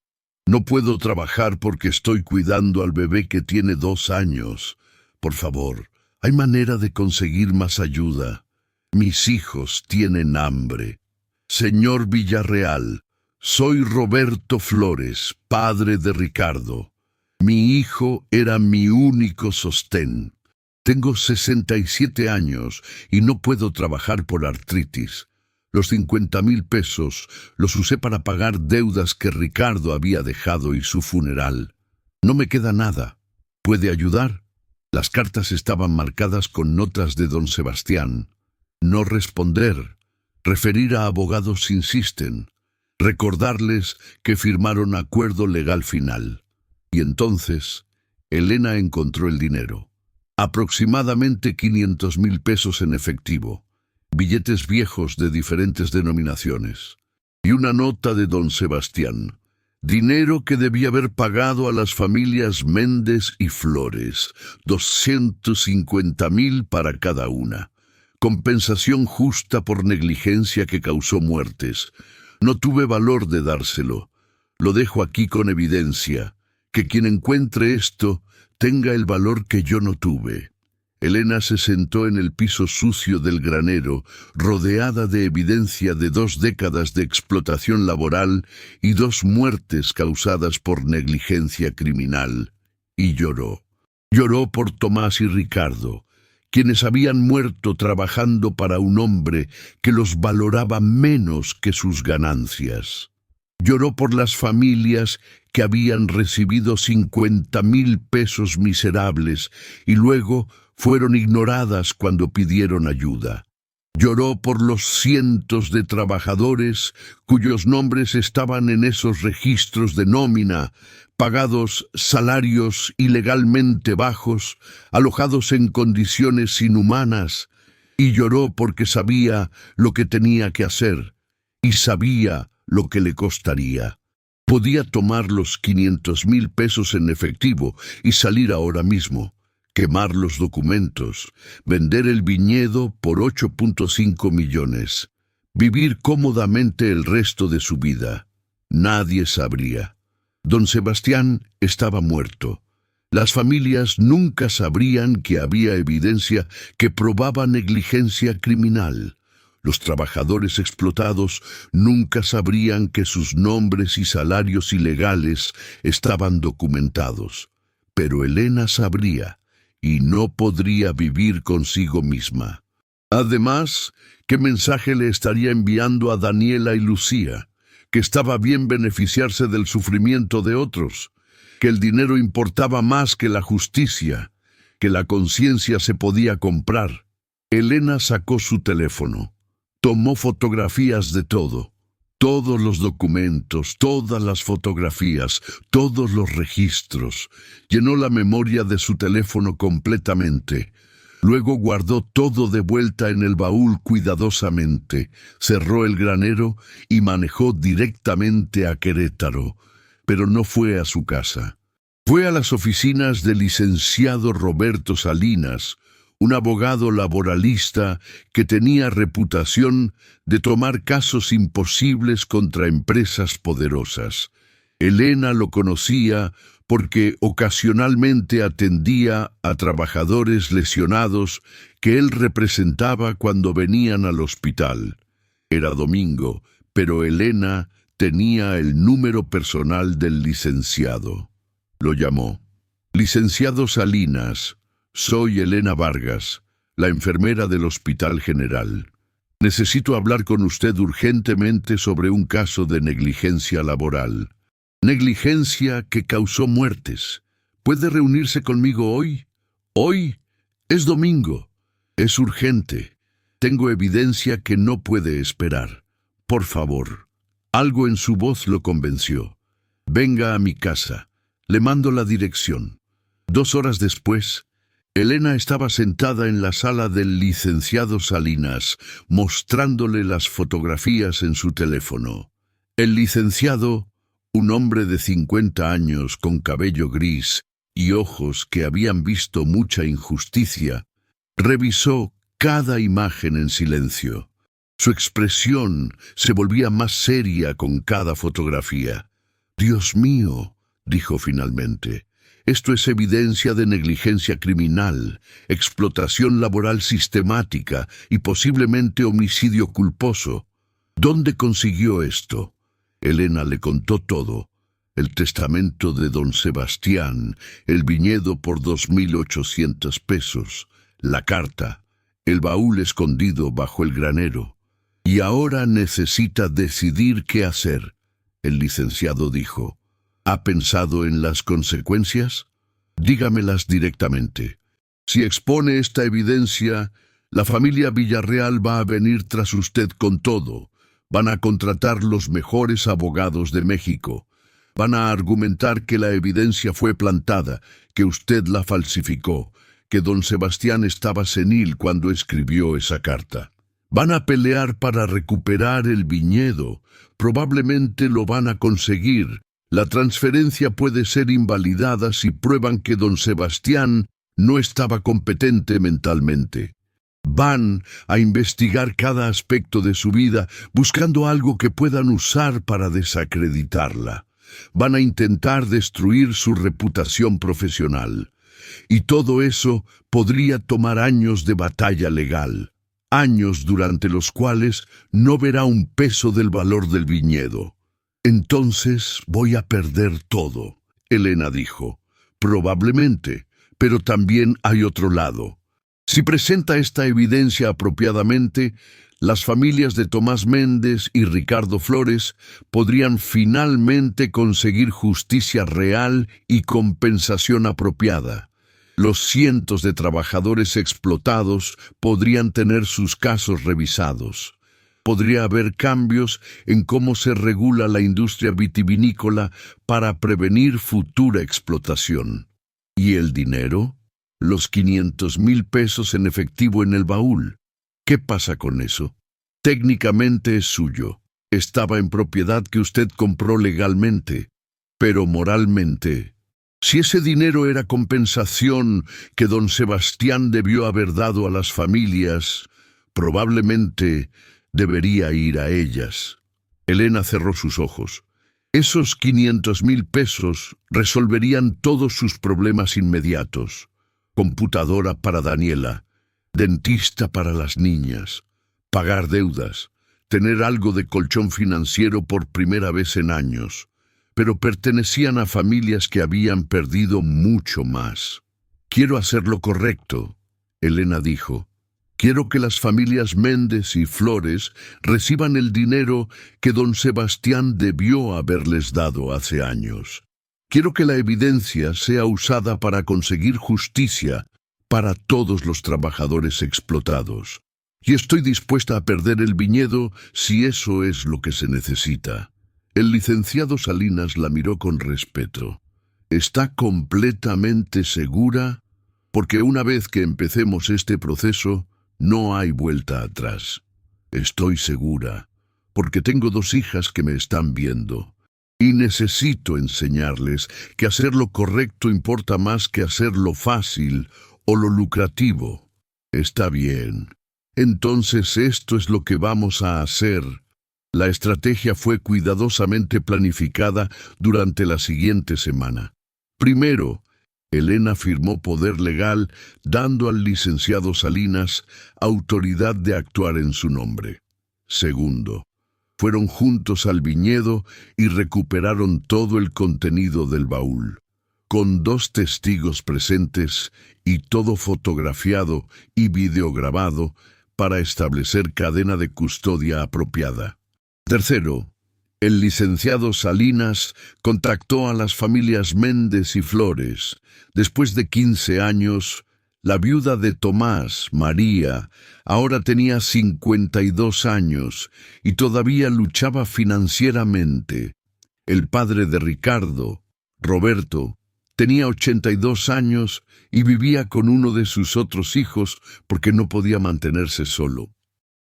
No puedo trabajar porque estoy cuidando al bebé que tiene 2 años. Por favor, ¿hay manera de conseguir más ayuda? Mis hijos tienen hambre. Señor Villarreal, soy Roberto Flores, padre de Ricardo. Mi hijo era mi único sostén. Tengo 67 años y no puedo trabajar por artritis. Los 50,000 pesos los usé para pagar deudas que Ricardo había dejado y su funeral. No me queda nada. ¿Puede ayudar? Las cartas estaban marcadas con notas de don Sebastián. No responder. Referir a abogados si insisten. Recordarles que firmaron acuerdo legal final. Y entonces, Elena encontró el dinero. Aproximadamente 500,000 pesos en efectivo. Billetes viejos de diferentes denominaciones. Y una nota de don Sebastián. Dinero que debía haber pagado a las familias Méndez y Flores. 250,000 para cada una. Compensación justa por negligencia que causó muertes. No tuve valor de dárselo. Lo dejo aquí con evidencia. Que quien encuentre esto tenga el valor que yo no tuve. Elena se sentó en el piso sucio del granero, rodeada de evidencia de 2 décadas de explotación laboral y 2 muertes causadas por negligencia criminal, y lloró. Lloró por Tomás y Ricardo, quienes habían muerto trabajando para un hombre que los valoraba menos que sus ganancias. Lloró por las familias que habían recibido 50,000 pesos miserables y luego fueron ignoradas cuando pidieron ayuda. Lloró por los cientos de trabajadores cuyos nombres estaban en esos registros de nómina, pagados salarios ilegalmente bajos, alojados en condiciones inhumanas, y lloró porque sabía lo que tenía que hacer y sabía lo que le costaría. Podía tomar los 500,000 pesos en efectivo y salir ahora mismo, quemar los documentos, vender el viñedo por 8.5 millones, vivir cómodamente el resto de su vida. Nadie sabría. Don Sebastián estaba muerto. Las familias nunca sabrían que había evidencia que probaba negligencia criminal. Los trabajadores explotados nunca sabrían que sus nombres y salarios ilegales estaban documentados. Pero Elena sabría, y no podría vivir consigo misma. Además, ¿qué mensaje le estaría enviando a Daniela y Lucía? Que estaba bien beneficiarse del sufrimiento de otros, que el dinero importaba más que la justicia, que la conciencia se podía comprar. Elena sacó su teléfono, tomó fotografías de todo, todos los documentos, todas las fotografías, todos los registros, llenó la memoria de su teléfono completamente. Luego guardó todo de vuelta en el baúl cuidadosamente, cerró el granero y manejó directamente a Querétaro, pero no fue a su casa. Fue a las oficinas del licenciado Roberto Salinas, un abogado laboralista que tenía reputación de tomar casos imposibles contra empresas poderosas. Elena lo conocía porque ocasionalmente atendía a trabajadores lesionados que él representaba cuando venían al hospital. Era domingo, pero Elena tenía el número personal del licenciado. Lo llamó. Licenciado Salinas, soy Elena Vargas, la enfermera del Hospital General. Necesito hablar con usted urgentemente sobre un caso de negligencia laboral. Negligencia que causó muertes. ¿Puede reunirse conmigo hoy? Hoy es domingo. Es urgente. Tengo evidencia que no puede esperar. Por favor. Algo en su voz lo convenció. Venga a mi casa. Le mando la dirección. 2 horas después, Elena estaba sentada en la sala del licenciado Salinas, mostrándole las fotografías en su teléfono. El licenciado, un hombre de 50 años con cabello gris y ojos que habían visto mucha injusticia, revisó cada imagen en silencio. Su expresión se volvía más seria con cada fotografía. «Dios mío», dijo finalmente, «esto es evidencia de negligencia criminal, explotación laboral sistemática y posiblemente homicidio culposo. ¿Dónde consiguió esto?» Elena le contó todo: el testamento de don Sebastián, el viñedo por 2.800 pesos, la carta, el baúl escondido bajo el granero. Y ahora necesita decidir qué hacer. El licenciado dijo: ¿ha pensado en las consecuencias? Dígamelas directamente. Si expone esta evidencia, la familia Villarreal va a venir tras usted con todo. Van a contratar los mejores abogados de México. Van a argumentar que la evidencia fue plantada, que usted la falsificó, que don Sebastián estaba senil cuando escribió esa carta. Van a pelear para recuperar el viñedo. Probablemente lo van a conseguir. La transferencia puede ser invalidada si prueban que don Sebastián no estaba competente mentalmente. Van a investigar cada aspecto de su vida buscando algo que puedan usar para desacreditarla. Van a intentar destruir su reputación profesional. Y todo eso podría tomar años de batalla legal. Años durante los cuales no verá un peso del valor del viñedo. Entonces voy a perder todo, Elena dijo. Probablemente, pero también hay otro lado. Si presenta esta evidencia apropiadamente, las familias de Tomás Méndez y Ricardo Flores podrían finalmente conseguir justicia real y compensación apropiada. Los cientos de trabajadores explotados podrían tener sus casos revisados. Podría haber cambios en cómo se regula la industria vitivinícola para prevenir futura explotación. ¿Y el dinero? Los 500,000 pesos en efectivo en el baúl. ¿Qué pasa con eso? Técnicamente es suyo. Estaba en propiedad que usted compró legalmente. Pero moralmente, si ese dinero era compensación que don Sebastián debió haber dado a las familias, probablemente debería ir a ellas. Elena cerró sus ojos. Esos 500,000 pesos resolverían todos sus problemas inmediatos. Computadora para Daniela, dentista para las niñas, pagar deudas, tener algo de colchón financiero por primera vez en años. Pero pertenecían a familias que habían perdido mucho más. Quiero hacer lo correcto, Elena dijo. Quiero que las familias Méndez y Flores reciban el dinero que don Sebastián debió haberles dado hace años. Quiero que la evidencia sea usada para conseguir justicia para todos los trabajadores explotados. Y estoy dispuesta a perder el viñedo si eso es lo que se necesita. El licenciado Salinas la miró con respeto. ¿Está completamente segura? Porque una vez que empecemos este proceso, no hay vuelta atrás. Estoy segura, porque tengo 2 hijas que me están viendo. Y necesito enseñarles que hacer lo correcto importa más que hacer lo fácil o lo lucrativo. Está bien. Entonces esto es lo que vamos a hacer. La estrategia fue cuidadosamente planificada durante la siguiente semana. Primero, Elena firmó poder legal dando al licenciado Salinas autoridad de actuar en su nombre. Segundo, fueron juntos al viñedo y recuperaron todo el contenido del baúl, con 2 testigos presentes y todo fotografiado y videograbado para establecer cadena de custodia apropiada. Tercero, el licenciado Salinas contactó a las familias Méndez y Flores. Después de 15 años, la viuda de Tomás, María, ahora tenía 52 años y todavía luchaba financieramente. El padre de Ricardo, Roberto, tenía 82 años y vivía con uno de sus otros hijos porque no podía mantenerse solo.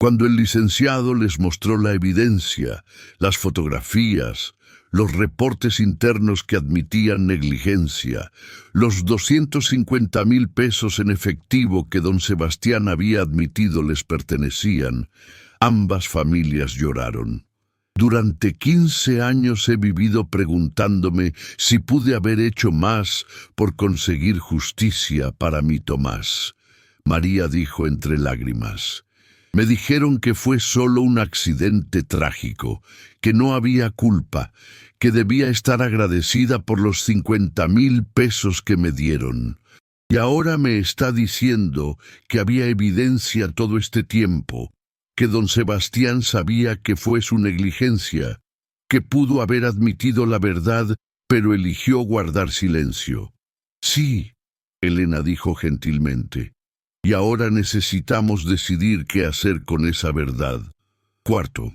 Cuando el licenciado les mostró la evidencia, las fotografías, los reportes internos que admitían negligencia, los 250,000 pesos en efectivo que don Sebastián había admitido les pertenecían, ambas familias lloraron. Durante 15 años he vivido preguntándome si pude haber hecho más por conseguir justicia para mi Tomás. María dijo entre lágrimas. Me dijeron que fue solo un accidente trágico, que no había culpa, que debía estar agradecida por los 50,000 pesos que me dieron. Y ahora me está diciendo que había evidencia todo este tiempo, que don Sebastián sabía que fue su negligencia, que pudo haber admitido la verdad, pero eligió guardar silencio. Sí, Elena dijo gentilmente. Y ahora necesitamos decidir qué hacer con esa verdad. Cuarto,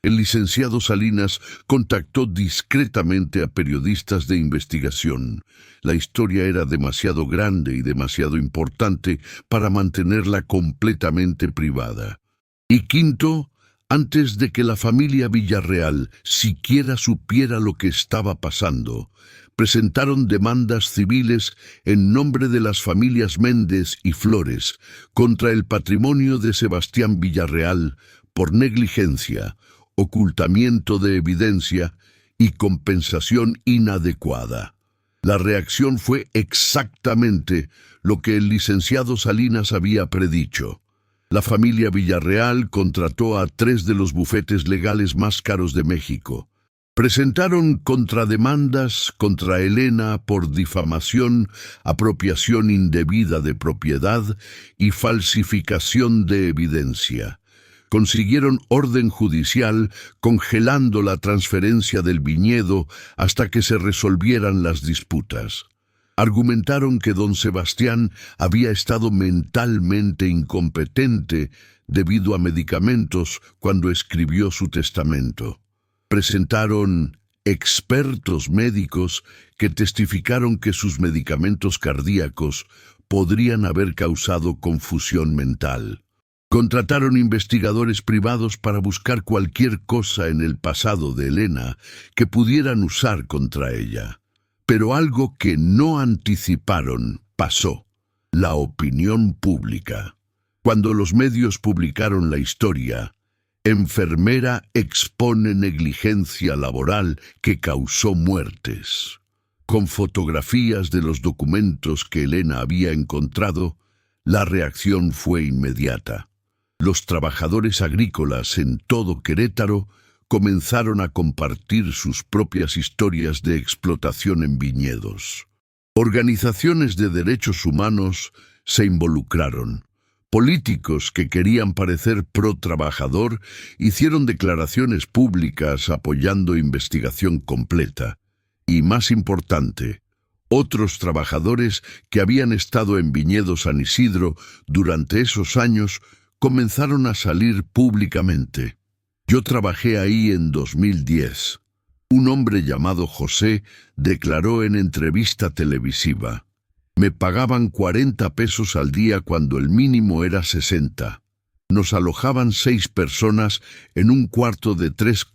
el licenciado Salinas contactó discretamente a periodistas de investigación. La historia era demasiado grande y demasiado importante para mantenerla completamente privada. Y quinto, antes de que la familia Villarreal siquiera supiera lo que estaba pasando, presentaron demandas civiles en nombre de las familias Méndez y Flores contra el patrimonio de Sebastián Villarreal por negligencia, ocultamiento de evidencia y compensación inadecuada. La reacción fue exactamente lo que el licenciado Salinas había predicho. La familia Villarreal contrató a 3 de los bufetes legales más caros de México. Presentaron contrademandas contra Elena por difamación, apropiación indebida de propiedad y falsificación de evidencia. Consiguieron orden judicial congelando la transferencia del viñedo hasta que se resolvieran las disputas. Argumentaron que don Sebastián había estado mentalmente incompetente debido a medicamentos cuando escribió su testamento. Presentaron expertos médicos que testificaron que sus medicamentos cardíacos podrían haber causado confusión mental. Contrataron investigadores privados para buscar cualquier cosa en el pasado de Elena que pudieran usar contra ella. Pero algo que no anticiparon pasó: la opinión pública. Cuando los medios publicaron la historia, enfermera expone negligencia laboral que causó muertes. Con fotografías de los documentos que Elena había encontrado, la reacción fue inmediata. Los trabajadores agrícolas en todo Querétaro comenzaron a compartir sus propias historias de explotación en viñedos. Organizaciones de derechos humanos se involucraron. Políticos que querían parecer pro-trabajador hicieron declaraciones públicas apoyando investigación completa. Y más importante, otros trabajadores que habían estado en Viñedo San Isidro durante esos años comenzaron a salir públicamente. Yo trabajé ahí en 2010. Un hombre llamado José declaró en entrevista televisiva: me pagaban 40 pesos al día cuando el mínimo era 60. Nos alojaban 6 personas en un cuarto de 3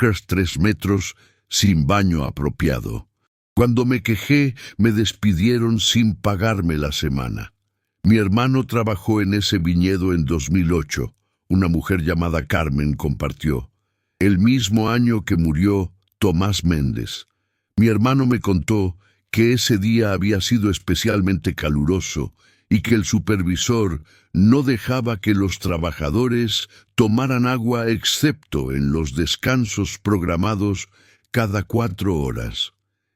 metros sin baño apropiado. Cuando me quejé, me despidieron sin pagarme la semana. Mi hermano trabajó en ese viñedo en 2008. Una mujer llamada Carmen compartió: el mismo año que murió Tomás Méndez. Mi hermano me contó que ese día había sido especialmente caluroso y que el supervisor no dejaba que los trabajadores tomaran agua excepto en los descansos programados cada 4 horas.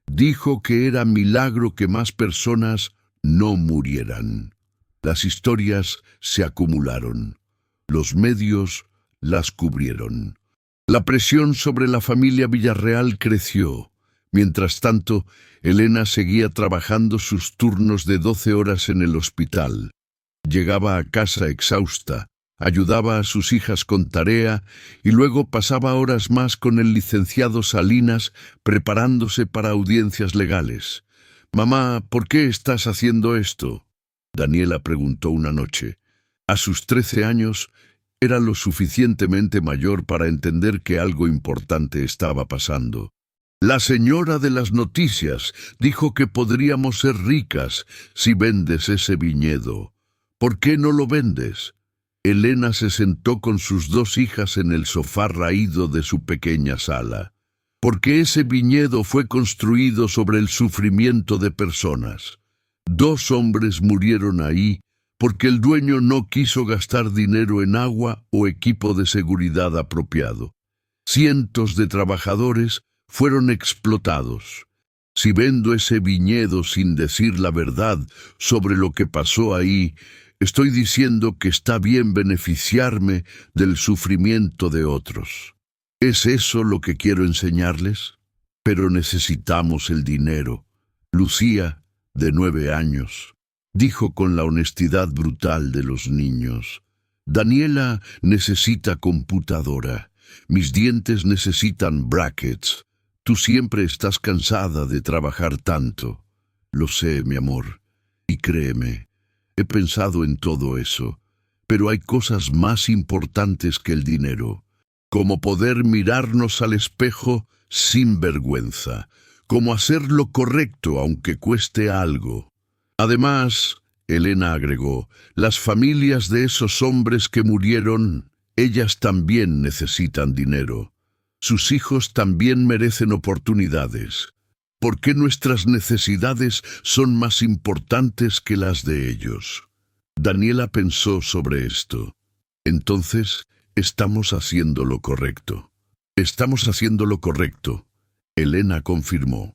Dijo que era milagro que más personas no murieran. Las historias se acumularon. Los medios las cubrieron. La presión sobre la familia Villarreal creció. Mientras tanto, Elena seguía trabajando sus turnos de 12 horas en el hospital. Llegaba a casa exhausta, ayudaba a sus hijas con tarea y luego pasaba horas más con el licenciado Salinas preparándose para audiencias legales. «Mamá, ¿por qué estás haciendo esto?», Daniela preguntó una noche. A sus 13 años, era lo suficientemente mayor para entender que algo importante estaba pasando. La señora de las noticias dijo que podríamos ser ricas si vendes ese viñedo. ¿Por qué no lo vendes? Elena se sentó con sus 2 hijas en el sofá raído de su pequeña sala. Porque ese viñedo fue construido sobre el sufrimiento de personas. 2 hombres murieron ahí porque el dueño no quiso gastar dinero en agua o equipo de seguridad apropiado. Cientos de trabajadores fueron explotados. Si vendo ese viñedo sin decir la verdad sobre lo que pasó ahí, estoy diciendo que está bien beneficiarme del sufrimiento de otros. ¿Es eso lo que quiero enseñarles? Pero necesitamos el dinero. Lucía, de 9 años, dijo con la honestidad brutal de los niños: Daniela necesita computadora. Mis dientes necesitan brackets. Tú siempre estás cansada de trabajar tanto. Lo sé, mi amor. Y créeme, he pensado en todo eso. Pero hay cosas más importantes que el dinero. Como poder mirarnos al espejo sin vergüenza. Como hacer lo correcto aunque cueste algo. Además, Elena agregó, las familias de esos hombres que murieron, ellas también necesitan dinero. Sus hijos también merecen oportunidades. ¿Por qué nuestras necesidades son más importantes que las de ellos? Daniela pensó sobre esto. Entonces, estamos haciendo lo correcto. Estamos haciendo lo correcto, Elena confirmó.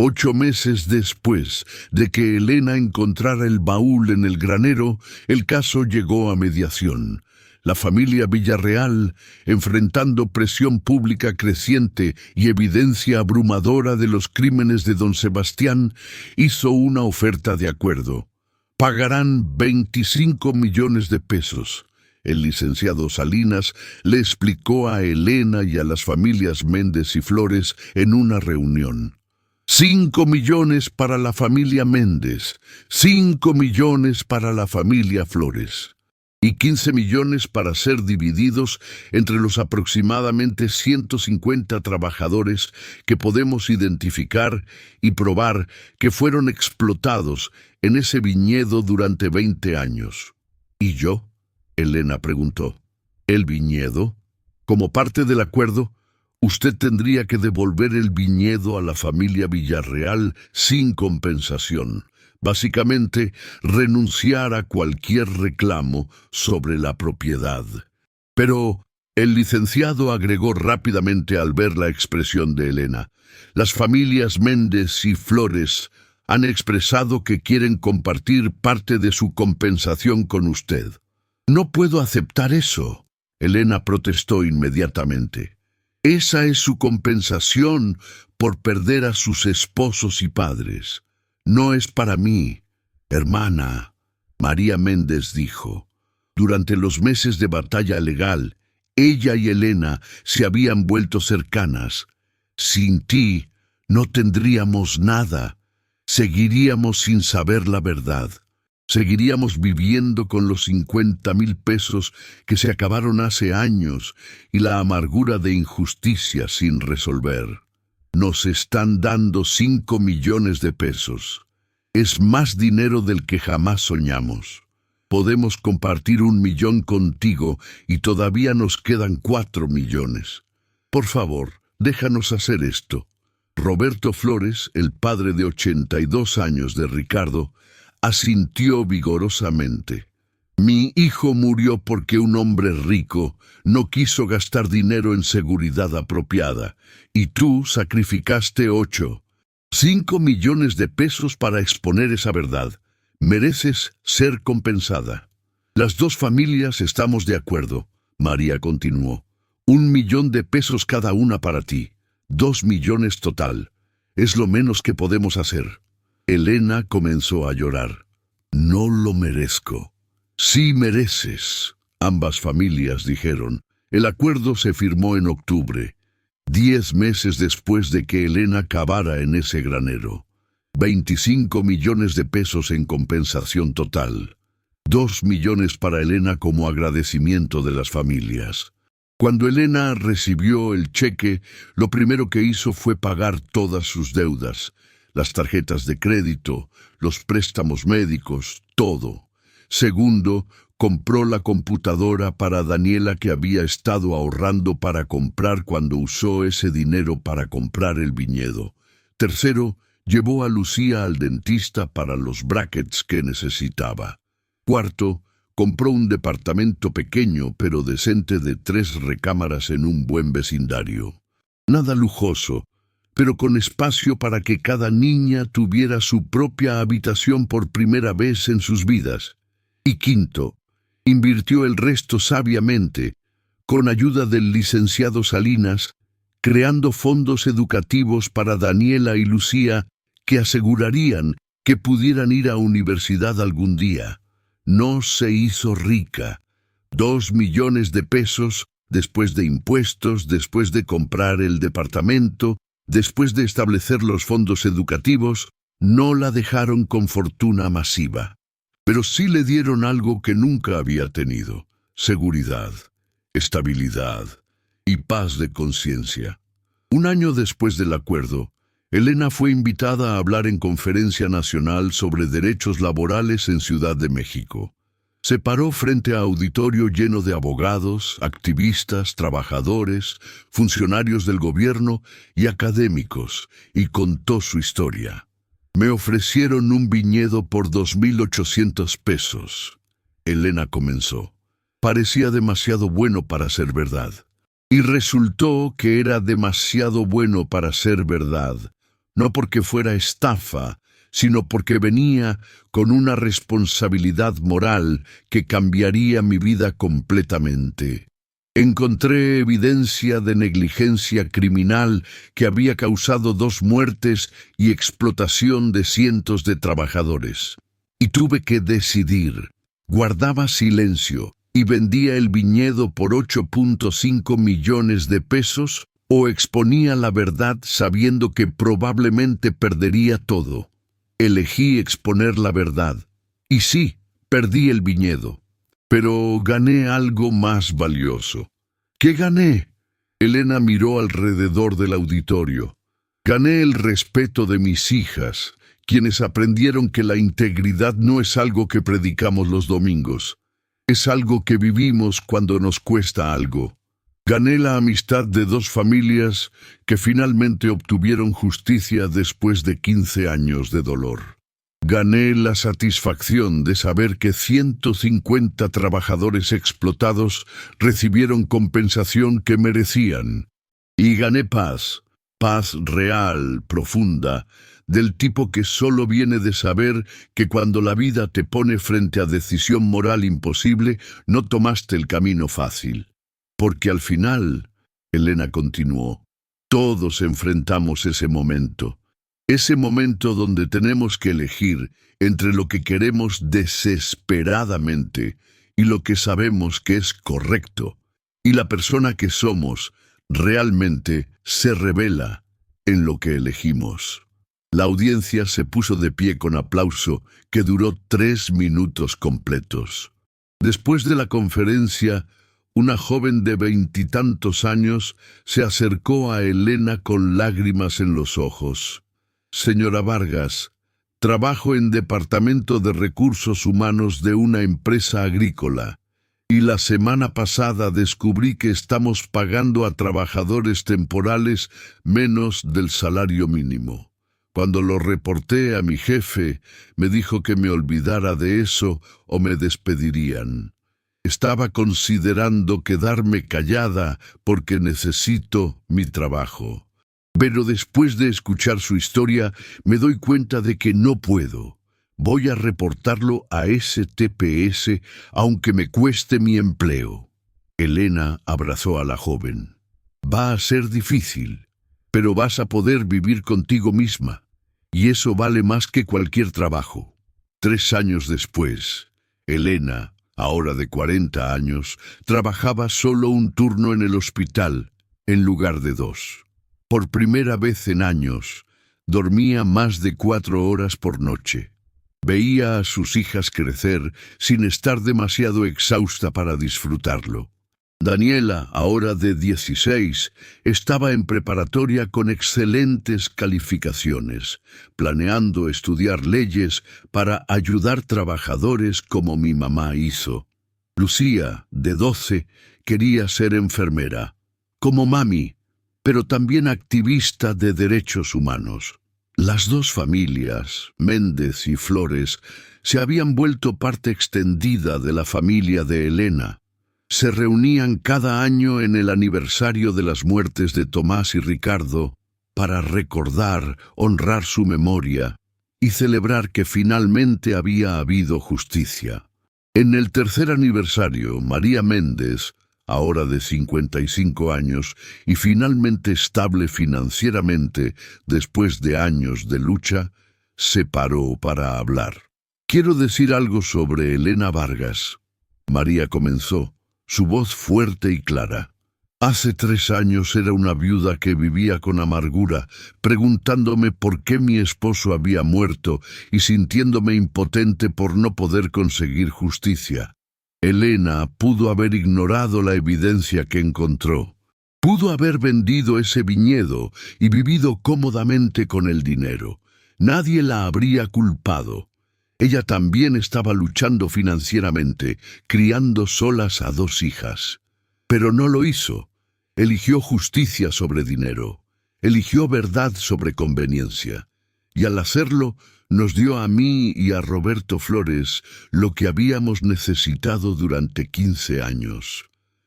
8 meses después de que Elena encontrara el baúl en el granero, el caso llegó a mediación. La familia Villarreal, enfrentando presión pública creciente y evidencia abrumadora de los crímenes de don Sebastián, hizo una oferta de acuerdo. Pagarán 25 millones de pesos. El licenciado Salinas le explicó a Elena y a las familias Méndez y Flores en una reunión. 5 millones para la familia Méndez, 5 millones para la familia Flores y 15 millones para ser divididos entre los aproximadamente 150 trabajadores que podemos identificar y probar que fueron explotados en ese viñedo durante 20 años. ¿Y yo?, Elena preguntó. ¿El viñedo? Como parte del acuerdo, usted tendría que devolver el viñedo a la familia Villarreal sin compensación. Básicamente, renunciar a cualquier reclamo sobre la propiedad. Pero el licenciado agregó rápidamente al ver la expresión de Elena. Las familias Méndez y Flores han expresado que quieren compartir parte de su compensación con usted. No puedo aceptar eso, Elena protestó inmediatamente. Esa es su compensación por perder a sus esposos y padres. No es para mí, hermana, María Méndez dijo. Durante los meses de batalla legal, ella y Elena se habían vuelto cercanas. Sin ti, no tendríamos nada. Seguiríamos sin saber la verdad. Seguiríamos viviendo con los 50,000 pesos que se acabaron hace años y la amargura de injusticia sin resolver. Nos están dando 5 millones de pesos. Es más dinero del que jamás soñamos. Podemos compartir 1 millón contigo y todavía nos quedan 4 millones. Por favor, déjanos hacer esto. Roberto Flores, el padre de 82 años de Ricardo, asintió vigorosamente. Mi hijo murió porque un hombre rico no quiso gastar dinero en seguridad apropiada, y tú sacrificaste 5 millones de pesos para exponer esa verdad. Mereces ser compensada. Las dos familias estamos de acuerdo, María continuó. 1 millón de pesos cada una para ti. 2 millones total. Es lo menos que podemos hacer. Elena comenzó a llorar. No lo merezco. Sí mereces, ambas familias dijeron. El acuerdo se firmó en octubre, 10 meses después de que Elena cavara en ese granero. 25 millones de pesos en compensación total. 2 millones para Elena como agradecimiento de las familias. Cuando Elena recibió el cheque, lo primero que hizo fue pagar todas sus deudas, las tarjetas de crédito, los préstamos médicos, todo. Segundo, compró la computadora para Daniela que había estado ahorrando para comprar cuando usó ese dinero para comprar el viñedo. Tercero, llevó a Lucía al dentista para los brackets que necesitaba. Cuarto, compró un departamento pequeño pero decente de 3 recámaras en un buen vecindario. Nada lujoso, pero con espacio para que cada niña tuviera su propia habitación por primera vez en sus vidas. Y quinto, invirtió el resto sabiamente, con ayuda del licenciado Salinas, creando fondos educativos para Daniela y Lucía que asegurarían que pudieran ir a universidad algún día. No se hizo rica. 2 millones de pesos, después de impuestos, después de comprar el departamento, después de establecer los fondos educativos, no la dejaron con fortuna masiva. Pero sí le dieron algo que nunca había tenido: seguridad, estabilidad y paz de conciencia. Un año después del acuerdo, Elena fue invitada a hablar en conferencia nacional sobre derechos laborales en Ciudad de México. Se paró frente a auditorio lleno de abogados, activistas, trabajadores, funcionarios del gobierno y académicos, y contó su historia. Me ofrecieron un viñedo por 2,800 pesos. Elena comenzó. Parecía demasiado bueno para ser verdad. Y resultó que era demasiado bueno para ser verdad. No porque fuera estafa, sino porque venía con una responsabilidad moral que cambiaría mi vida completamente. Encontré evidencia de negligencia criminal que había causado 2 muertes y explotación de cientos de trabajadores. Y tuve que decidir. Guardaba silencio y vendía el viñedo por 8.5 millones de pesos o exponía la verdad sabiendo que probablemente perdería todo. Elegí exponer la verdad. Y sí, perdí el viñedo. Pero gané algo más valioso. ¿Qué gané? Elena miró alrededor del auditorio. Gané el respeto de mis hijas, quienes aprendieron que la integridad no es algo que predicamos los domingos. Es algo que vivimos cuando nos cuesta algo. Gané la amistad de 2 familias que finalmente obtuvieron justicia después de 15 años de dolor. Gané la satisfacción de saber que 150 trabajadores explotados recibieron compensación que merecían. Y gané paz, paz real, profunda, del tipo que solo viene de saber que cuando la vida te pone frente a decisión moral imposible, no tomaste el camino fácil. Porque al final, Elena continuó, todos enfrentamos ese momento donde tenemos que elegir entre lo que queremos desesperadamente y lo que sabemos que es correcto, y la persona que somos realmente se revela en lo que elegimos. La audiencia se puso de pie con aplauso que duró 3 minutos completos. Después de la conferencia, una joven de 20 y tantos años se acercó a Elena con lágrimas en los ojos. Señora Vargas, trabajo en Departamento de Recursos Humanos de una empresa agrícola, y la semana pasada descubrí que estamos pagando a trabajadores temporales menos del salario mínimo. Cuando lo reporté a mi jefe, me dijo que me olvidara de eso o me despedirían. Estaba considerando quedarme callada porque necesito mi trabajo. Pero después de escuchar su historia, me doy cuenta de que no puedo. Voy a reportarlo a STPS, aunque me cueste mi empleo. Elena abrazó a la joven. Va a ser difícil, pero vas a poder vivir contigo misma, y eso vale más que cualquier trabajo. 3 años después, Elena, ahora de 40 años, trabajaba solo un turno en el hospital, en lugar de 2. Por primera vez en años, dormía más de 4 horas por noche. Veía a sus hijas crecer sin estar demasiado exhausta para disfrutarlo. Daniela, ahora de 16, estaba en preparatoria con excelentes calificaciones, planeando estudiar leyes para ayudar trabajadores como mi mamá hizo. Lucía, de 12, quería ser enfermera, como mami, pero también activista de derechos humanos. Las 2 familias, Méndez y Flores, se habían vuelto parte extendida de la familia de Elena. Se reunían cada año en el aniversario de las muertes de Tomás y Ricardo para recordar, honrar su memoria y celebrar que finalmente había habido justicia. En el 3er aniversario, María Méndez, ahora de 55 años y finalmente estable financieramente después de años de lucha, se paró para hablar. Quiero decir algo sobre Elena Vargas. María comenzó, su voz fuerte y clara. Hace 3 años era una viuda que vivía con amargura, preguntándome por qué mi esposo había muerto y sintiéndome impotente por no poder conseguir justicia. Elena pudo haber ignorado la evidencia que encontró. Pudo haber vendido ese viñedo y vivido cómodamente con el dinero. Nadie la habría culpado. Ella también estaba luchando financieramente, criando solas a 2 hijas. Pero no lo hizo. Eligió justicia sobre dinero. Eligió verdad sobre conveniencia. Y al hacerlo, nos dio a mí y a Roberto Flores lo que habíamos necesitado durante 15 años.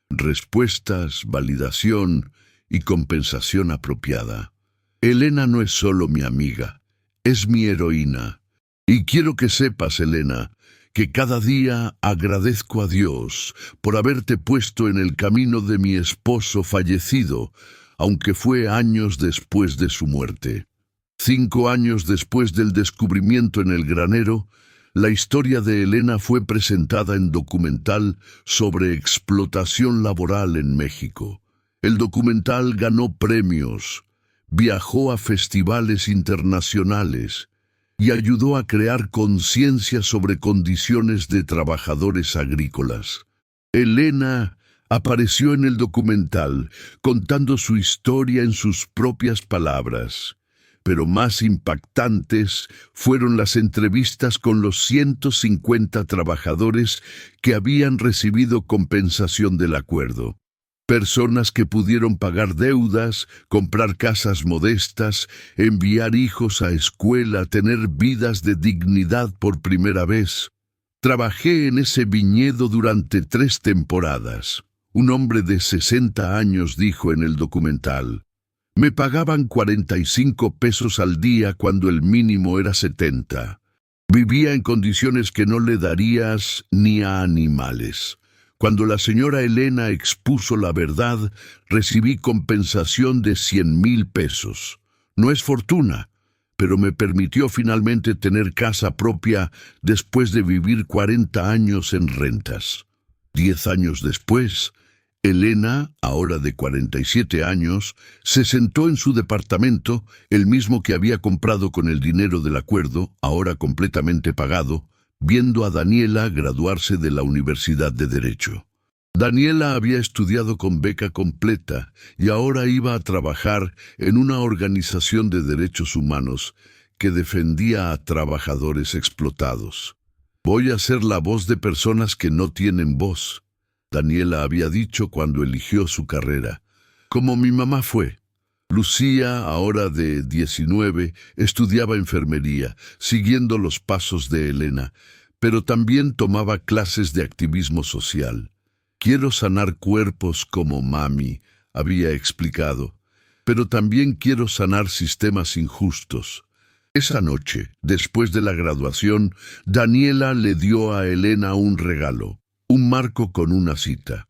Respuestas, validación y compensación apropiada. Elena no es solo mi amiga, Es mi heroína. Y quiero que sepas, Elena, que cada día agradezco a Dios por haberte puesto en el camino de mi esposo fallecido, aunque fue años después de su muerte. 5 años después del descubrimiento en el granero, la historia de Elena fue presentada en documental sobre explotación laboral en México. El documental ganó premios, viajó a festivales internacionales y ayudó a crear conciencia sobre condiciones de trabajadores agrícolas. Elena apareció en el documental contando su historia en sus propias palabras. Pero más impactantes fueron las entrevistas con los 150 trabajadores que habían recibido compensación del acuerdo. Personas que pudieron pagar deudas, comprar casas modestas, enviar hijos a escuela, tener vidas de dignidad por primera vez. Trabajé en ese viñedo durante 3 temporadas. Un hombre de 60 años dijo en el documental: me pagaban 45 pesos al día cuando el mínimo era 70. Vivía en condiciones que no le darías ni a animales. Cuando la señora Elena expuso la verdad, recibí compensación de 100,000 pesos. No es fortuna, pero me permitió finalmente tener casa propia después de vivir 40 años en rentas. 10 años después, Elena, ahora de 47 años, se sentó en su departamento, el mismo que había comprado con el dinero del acuerdo, ahora completamente pagado, viendo a Daniela graduarse de la Universidad de Derecho. Daniela había estudiado con beca completa y ahora iba a trabajar en una organización de derechos humanos que defendía a trabajadores explotados. Voy a ser la voz de personas que no tienen voz, Daniela había dicho cuando eligió su carrera, como mi mamá fue. Lucía, ahora de 19, estudiaba enfermería, siguiendo los pasos de Elena, pero también tomaba clases de activismo social. Quiero sanar cuerpos como mami, había explicado, pero también quiero sanar sistemas injustos. Esa noche, después de la graduación, Daniela le dio a Elena un regalo. Un marco con una cita.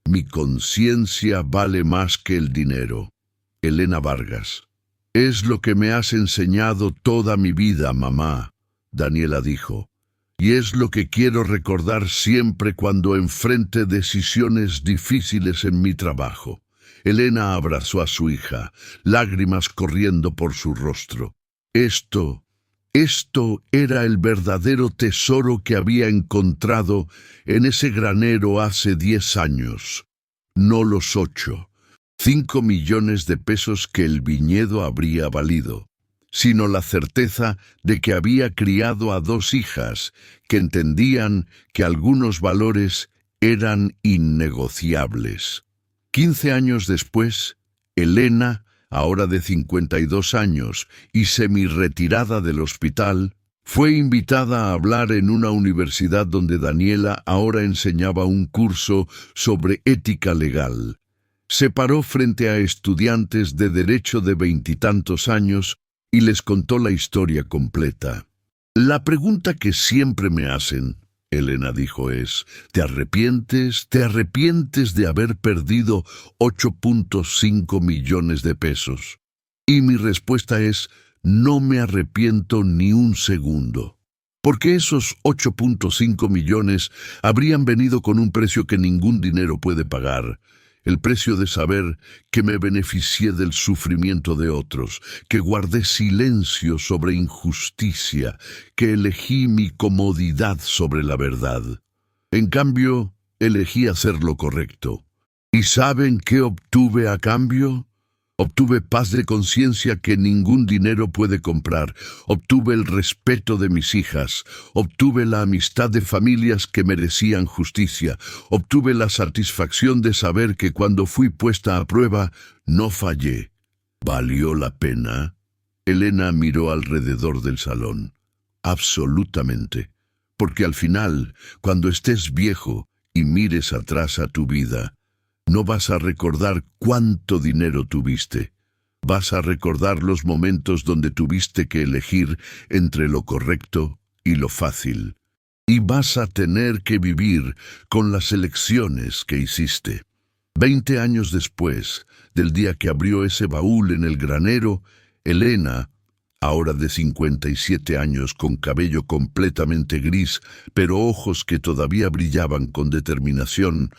Mi conciencia vale más que el dinero. Elena Vargas. Es lo que me has enseñado toda mi vida, mamá, Daniela dijo. Y es lo que quiero recordar siempre cuando enfrente decisiones difíciles en mi trabajo. Elena abrazó a su hija, lágrimas corriendo por su rostro. Esto era el verdadero tesoro que había encontrado en ese granero hace 10 años. No los 8, 5 millones de pesos que el viñedo habría valido, sino la certeza de que había criado a 2 hijas que entendían que algunos valores eran innegociables. 15 años después, Elena, ahora de 52 años y semi-retirada del hospital, fue invitada a hablar en una universidad donde Daniela ahora enseñaba un curso sobre ética legal. Se paró frente a estudiantes de derecho de 20 y tantos años y les contó la historia completa. La pregunta que siempre me hacen, Elena dijo, es: ¿te arrepientes? ¿Te arrepientes de haber perdido 8.5 millones de pesos? Y mi respuesta es: no me arrepiento ni un segundo. Porque esos 8.5 millones habrían venido con un precio que ningún dinero puede pagar. El precio de saber que me beneficié del sufrimiento de otros, que guardé silencio sobre injusticia, que elegí mi comodidad sobre la verdad. En cambio, elegí hacer lo correcto. ¿Y saben qué obtuve a cambio? Obtuve paz de conciencia que ningún dinero puede comprar. Obtuve el respeto de mis hijas. Obtuve la amistad de familias que merecían justicia. Obtuve la satisfacción de saber que cuando fui puesta a prueba, no fallé. ¿Valió la pena? Elena miró alrededor del salón. Absolutamente. Porque al final, cuando estés viejo y mires atrás a tu vida, no vas a recordar cuánto dinero tuviste. Vas a recordar los momentos donde tuviste que elegir entre lo correcto y lo fácil. Y vas a tener que vivir con las elecciones que hiciste. 20 años después del día que abrió ese baúl en el granero, Elena, ahora de 57 años, con cabello completamente gris, pero ojos que todavía brillaban con determinación,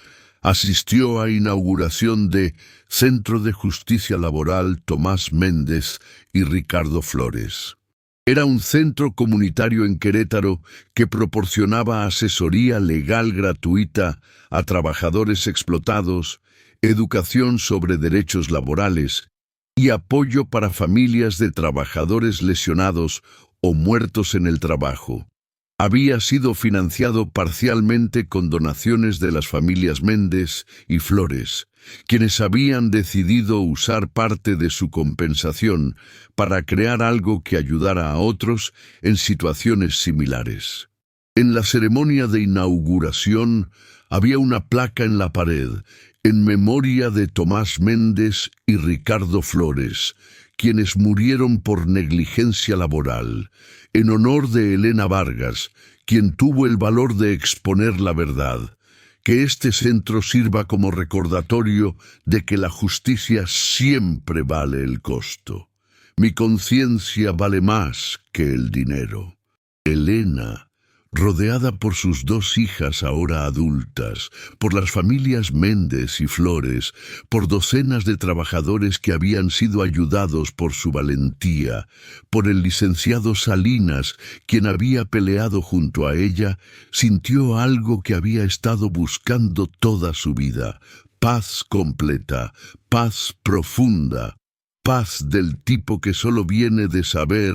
asistió a inauguración de Centro de Justicia Laboral Tomás Méndez y Ricardo Flores. Era un centro comunitario en Querétaro que proporcionaba asesoría legal gratuita a trabajadores explotados, educación sobre derechos laborales y apoyo para familias de trabajadores lesionados o muertos en el trabajo. Había sido financiado parcialmente con donaciones de las familias Méndez y Flores, quienes habían decidido usar parte de su compensación para crear algo que ayudara a otros en situaciones similares. En la ceremonia de inauguración había una placa en la pared en memoria de Tomás Méndez y Ricardo Flores, quienes murieron por negligencia laboral, en honor de Elena Vargas, quien tuvo el valor de exponer la verdad. Que este centro sirva como recordatorio de que la justicia siempre vale el costo. Mi conciencia vale más que el dinero. Elena, rodeada por sus 2 hijas ahora adultas, por las familias Méndez y Flores, por docenas de trabajadores que habían sido ayudados por su valentía, por el licenciado Salinas, quien había peleado junto a ella, sintió algo que había estado buscando toda su vida: paz completa, paz profunda. Paz del tipo que solo viene de saber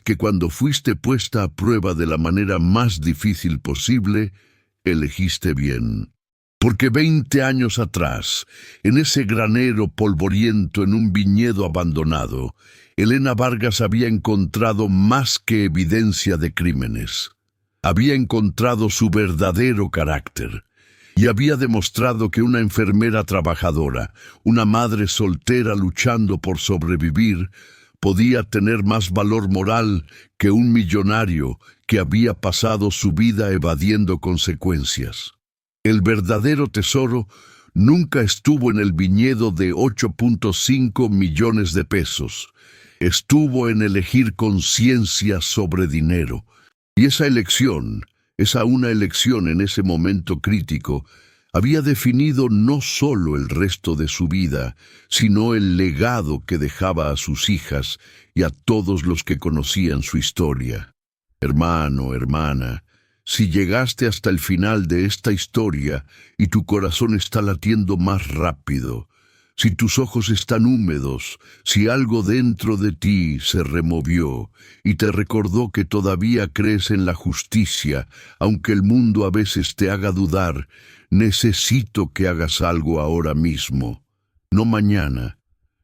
que cuando fuiste puesta a prueba de la manera más difícil posible, elegiste bien. Porque 20 años atrás, en ese granero polvoriento en un viñedo abandonado, Elena Vargas había encontrado más que evidencia de crímenes. Había encontrado su verdadero carácter. Y había demostrado que una enfermera trabajadora, una madre soltera luchando por sobrevivir, podía tener más valor moral que un millonario que había pasado su vida evadiendo consecuencias. El verdadero tesoro nunca estuvo en el viñedo de 8.5 millones de pesos. Estuvo en elegir conciencia sobre dinero. Y esa una elección en ese momento crítico, había definido no solo el resto de su vida, sino el legado que dejaba a sus hijas y a todos los que conocían su historia. Hermano, hermana, si llegaste hasta el final de esta historia y tu corazón está latiendo más rápido, si tus ojos están húmedos, si algo dentro de ti se removió y te recordó que todavía crees en la justicia, aunque el mundo a veces te haga dudar, necesito que hagas algo ahora mismo, no mañana,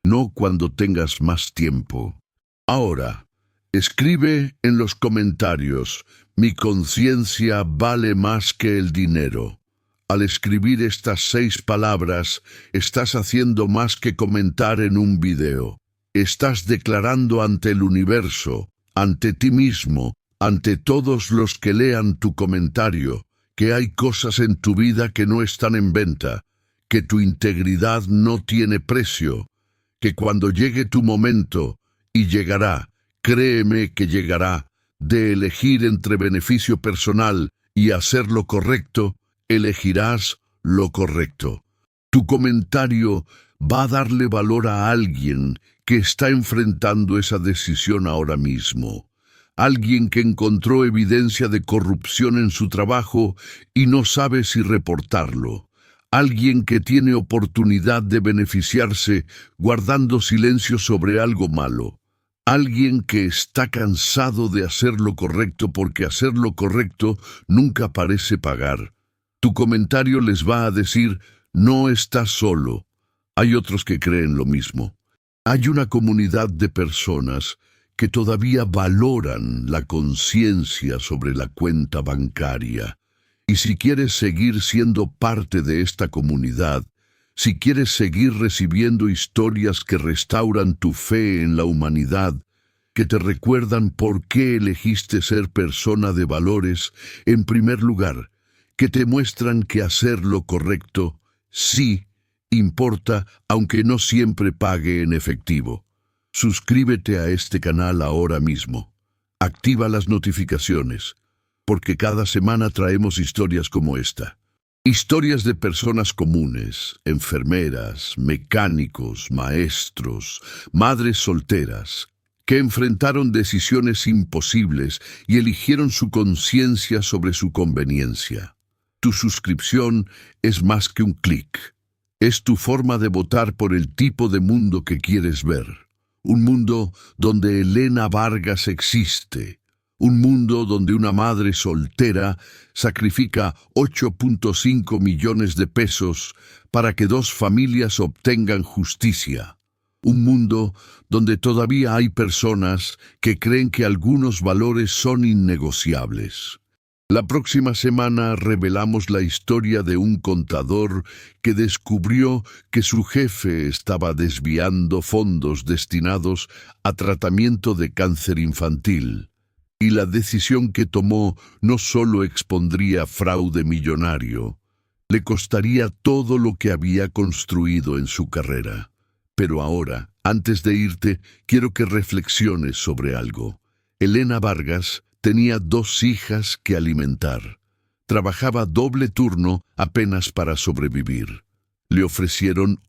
no cuando tengas más tiempo. Ahora, escribe en los comentarios: mi conciencia vale más que el dinero. Al escribir estas 6 palabras, estás haciendo más que comentar en un video. Estás declarando ante el universo, ante ti mismo, ante todos los que lean tu comentario, que hay cosas en tu vida que no están en venta, que tu integridad no tiene precio, que cuando llegue tu momento, y llegará, créeme que llegará, de elegir entre beneficio personal y hacer lo correcto, elegirás lo correcto. Tu comentario va a darle valor a alguien que está enfrentando esa decisión ahora mismo. Alguien que encontró evidencia de corrupción en su trabajo y no sabe si reportarlo. Alguien que tiene oportunidad de beneficiarse guardando silencio sobre algo malo. Alguien que está cansado de hacer lo correcto porque hacer lo correcto nunca parece pagar. Tu comentario les va a decir: no estás solo. Hay otros que creen lo mismo. Hay una comunidad de personas que todavía valoran la conciencia sobre la cuenta bancaria. Y si quieres seguir siendo parte de esta comunidad, Si quieres seguir recibiendo historias que restauran tu fe en la humanidad, que te recuerdan por qué elegiste ser persona de valores, en primer lugar, que te muestran que hacer lo correcto, sí, importa, aunque no siempre pague en efectivo. Suscríbete a este canal ahora mismo. Activa las notificaciones, porque cada semana traemos historias como esta. Historias de personas comunes, enfermeras, mecánicos, maestros, madres solteras, que enfrentaron decisiones imposibles y eligieron su conciencia sobre su conveniencia. Tu suscripción es más que un clic. Es tu forma de votar por el tipo de mundo que quieres ver. Un mundo donde Elena Vargas existe. Un mundo donde una madre soltera sacrifica 8.5 millones de pesos para que dos familias obtengan justicia. Un mundo donde todavía hay personas que creen que algunos valores son innegociables. La próxima semana revelamos la historia de un contador que descubrió que su jefe estaba desviando fondos destinados a tratamiento de cáncer infantil. Y la decisión que tomó no solo expondría fraude millonario, le costaría todo lo que había construido en su carrera. Pero ahora, antes de irte, quiero que reflexiones sobre algo. Elena Vargas tenía 2 hijas que alimentar. Trabajaba doble turno apenas para sobrevivir. Le ofrecieron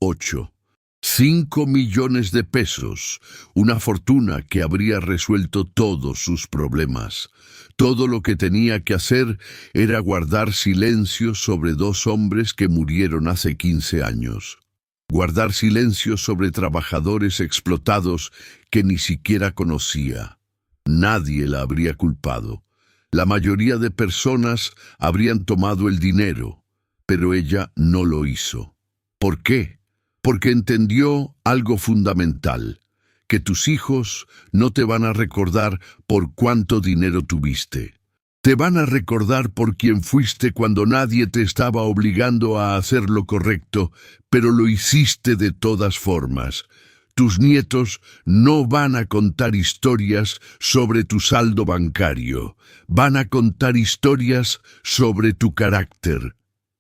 5 millones de pesos, una fortuna que habría resuelto todos sus problemas. Todo lo que tenía que hacer era guardar silencio sobre 2 hombres que murieron hace 15 años. Guardar silencio sobre trabajadores explotados que ni siquiera conocía. Nadie la habría culpado. La mayoría de personas habrían tomado el dinero, pero ella no lo hizo. ¿Por qué? Porque entendió algo fundamental, que tus hijos no te van a recordar por cuánto dinero tuviste. Te van a recordar por quién fuiste cuando nadie te estaba obligando a hacer lo correcto, pero lo hiciste de todas formas. Tus nietos no van a contar historias sobre tu saldo bancario, van a contar historias sobre tu carácter.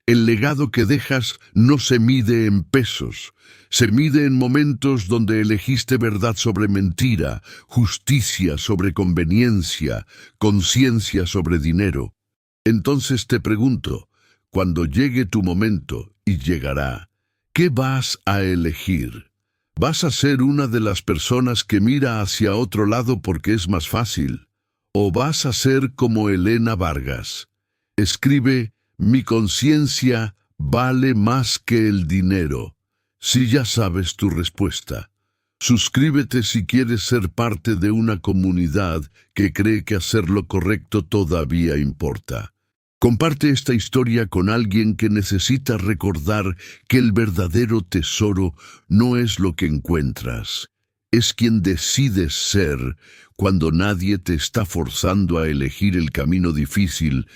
El legado que dejas no se mide en pesos, se mide en momentos donde elegiste verdad sobre mentira, justicia sobre conveniencia, conciencia sobre dinero. Entonces te pregunto, cuando llegue tu momento, y llegará, ¿qué vas a elegir? ¿Vas a ser una de las personas que mira hacia otro lado porque es más fácil? ¿O vas a ser como Elena Vargas? Escribe: mi conciencia vale más que el dinero. Si ya sabes tu respuesta, suscríbete si quieres ser parte de una comunidad que cree que hacer lo correcto todavía importa. Comparte esta historia con alguien que necesita recordar que el verdadero tesoro no es lo que encuentras, es quien decides ser cuando nadie te está forzando a elegir el camino difícil,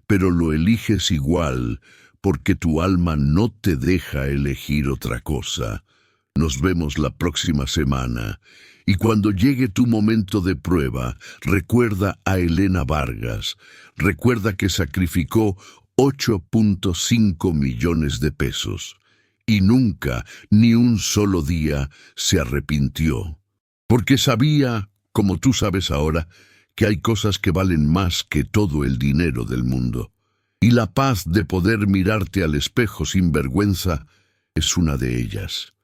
pero lo eliges igual porque tu alma no te deja elegir otra cosa. Nos vemos la próxima semana. Y cuando llegue tu momento de prueba, recuerda a Elena Vargas. Recuerda que sacrificó 8.5 millones de pesos. Y nunca, ni un solo día, se arrepintió. Porque sabía, como tú sabes ahora, que hay cosas que valen más que todo el dinero del mundo. Y la paz de poder mirarte al espejo sin vergüenza es una de ellas.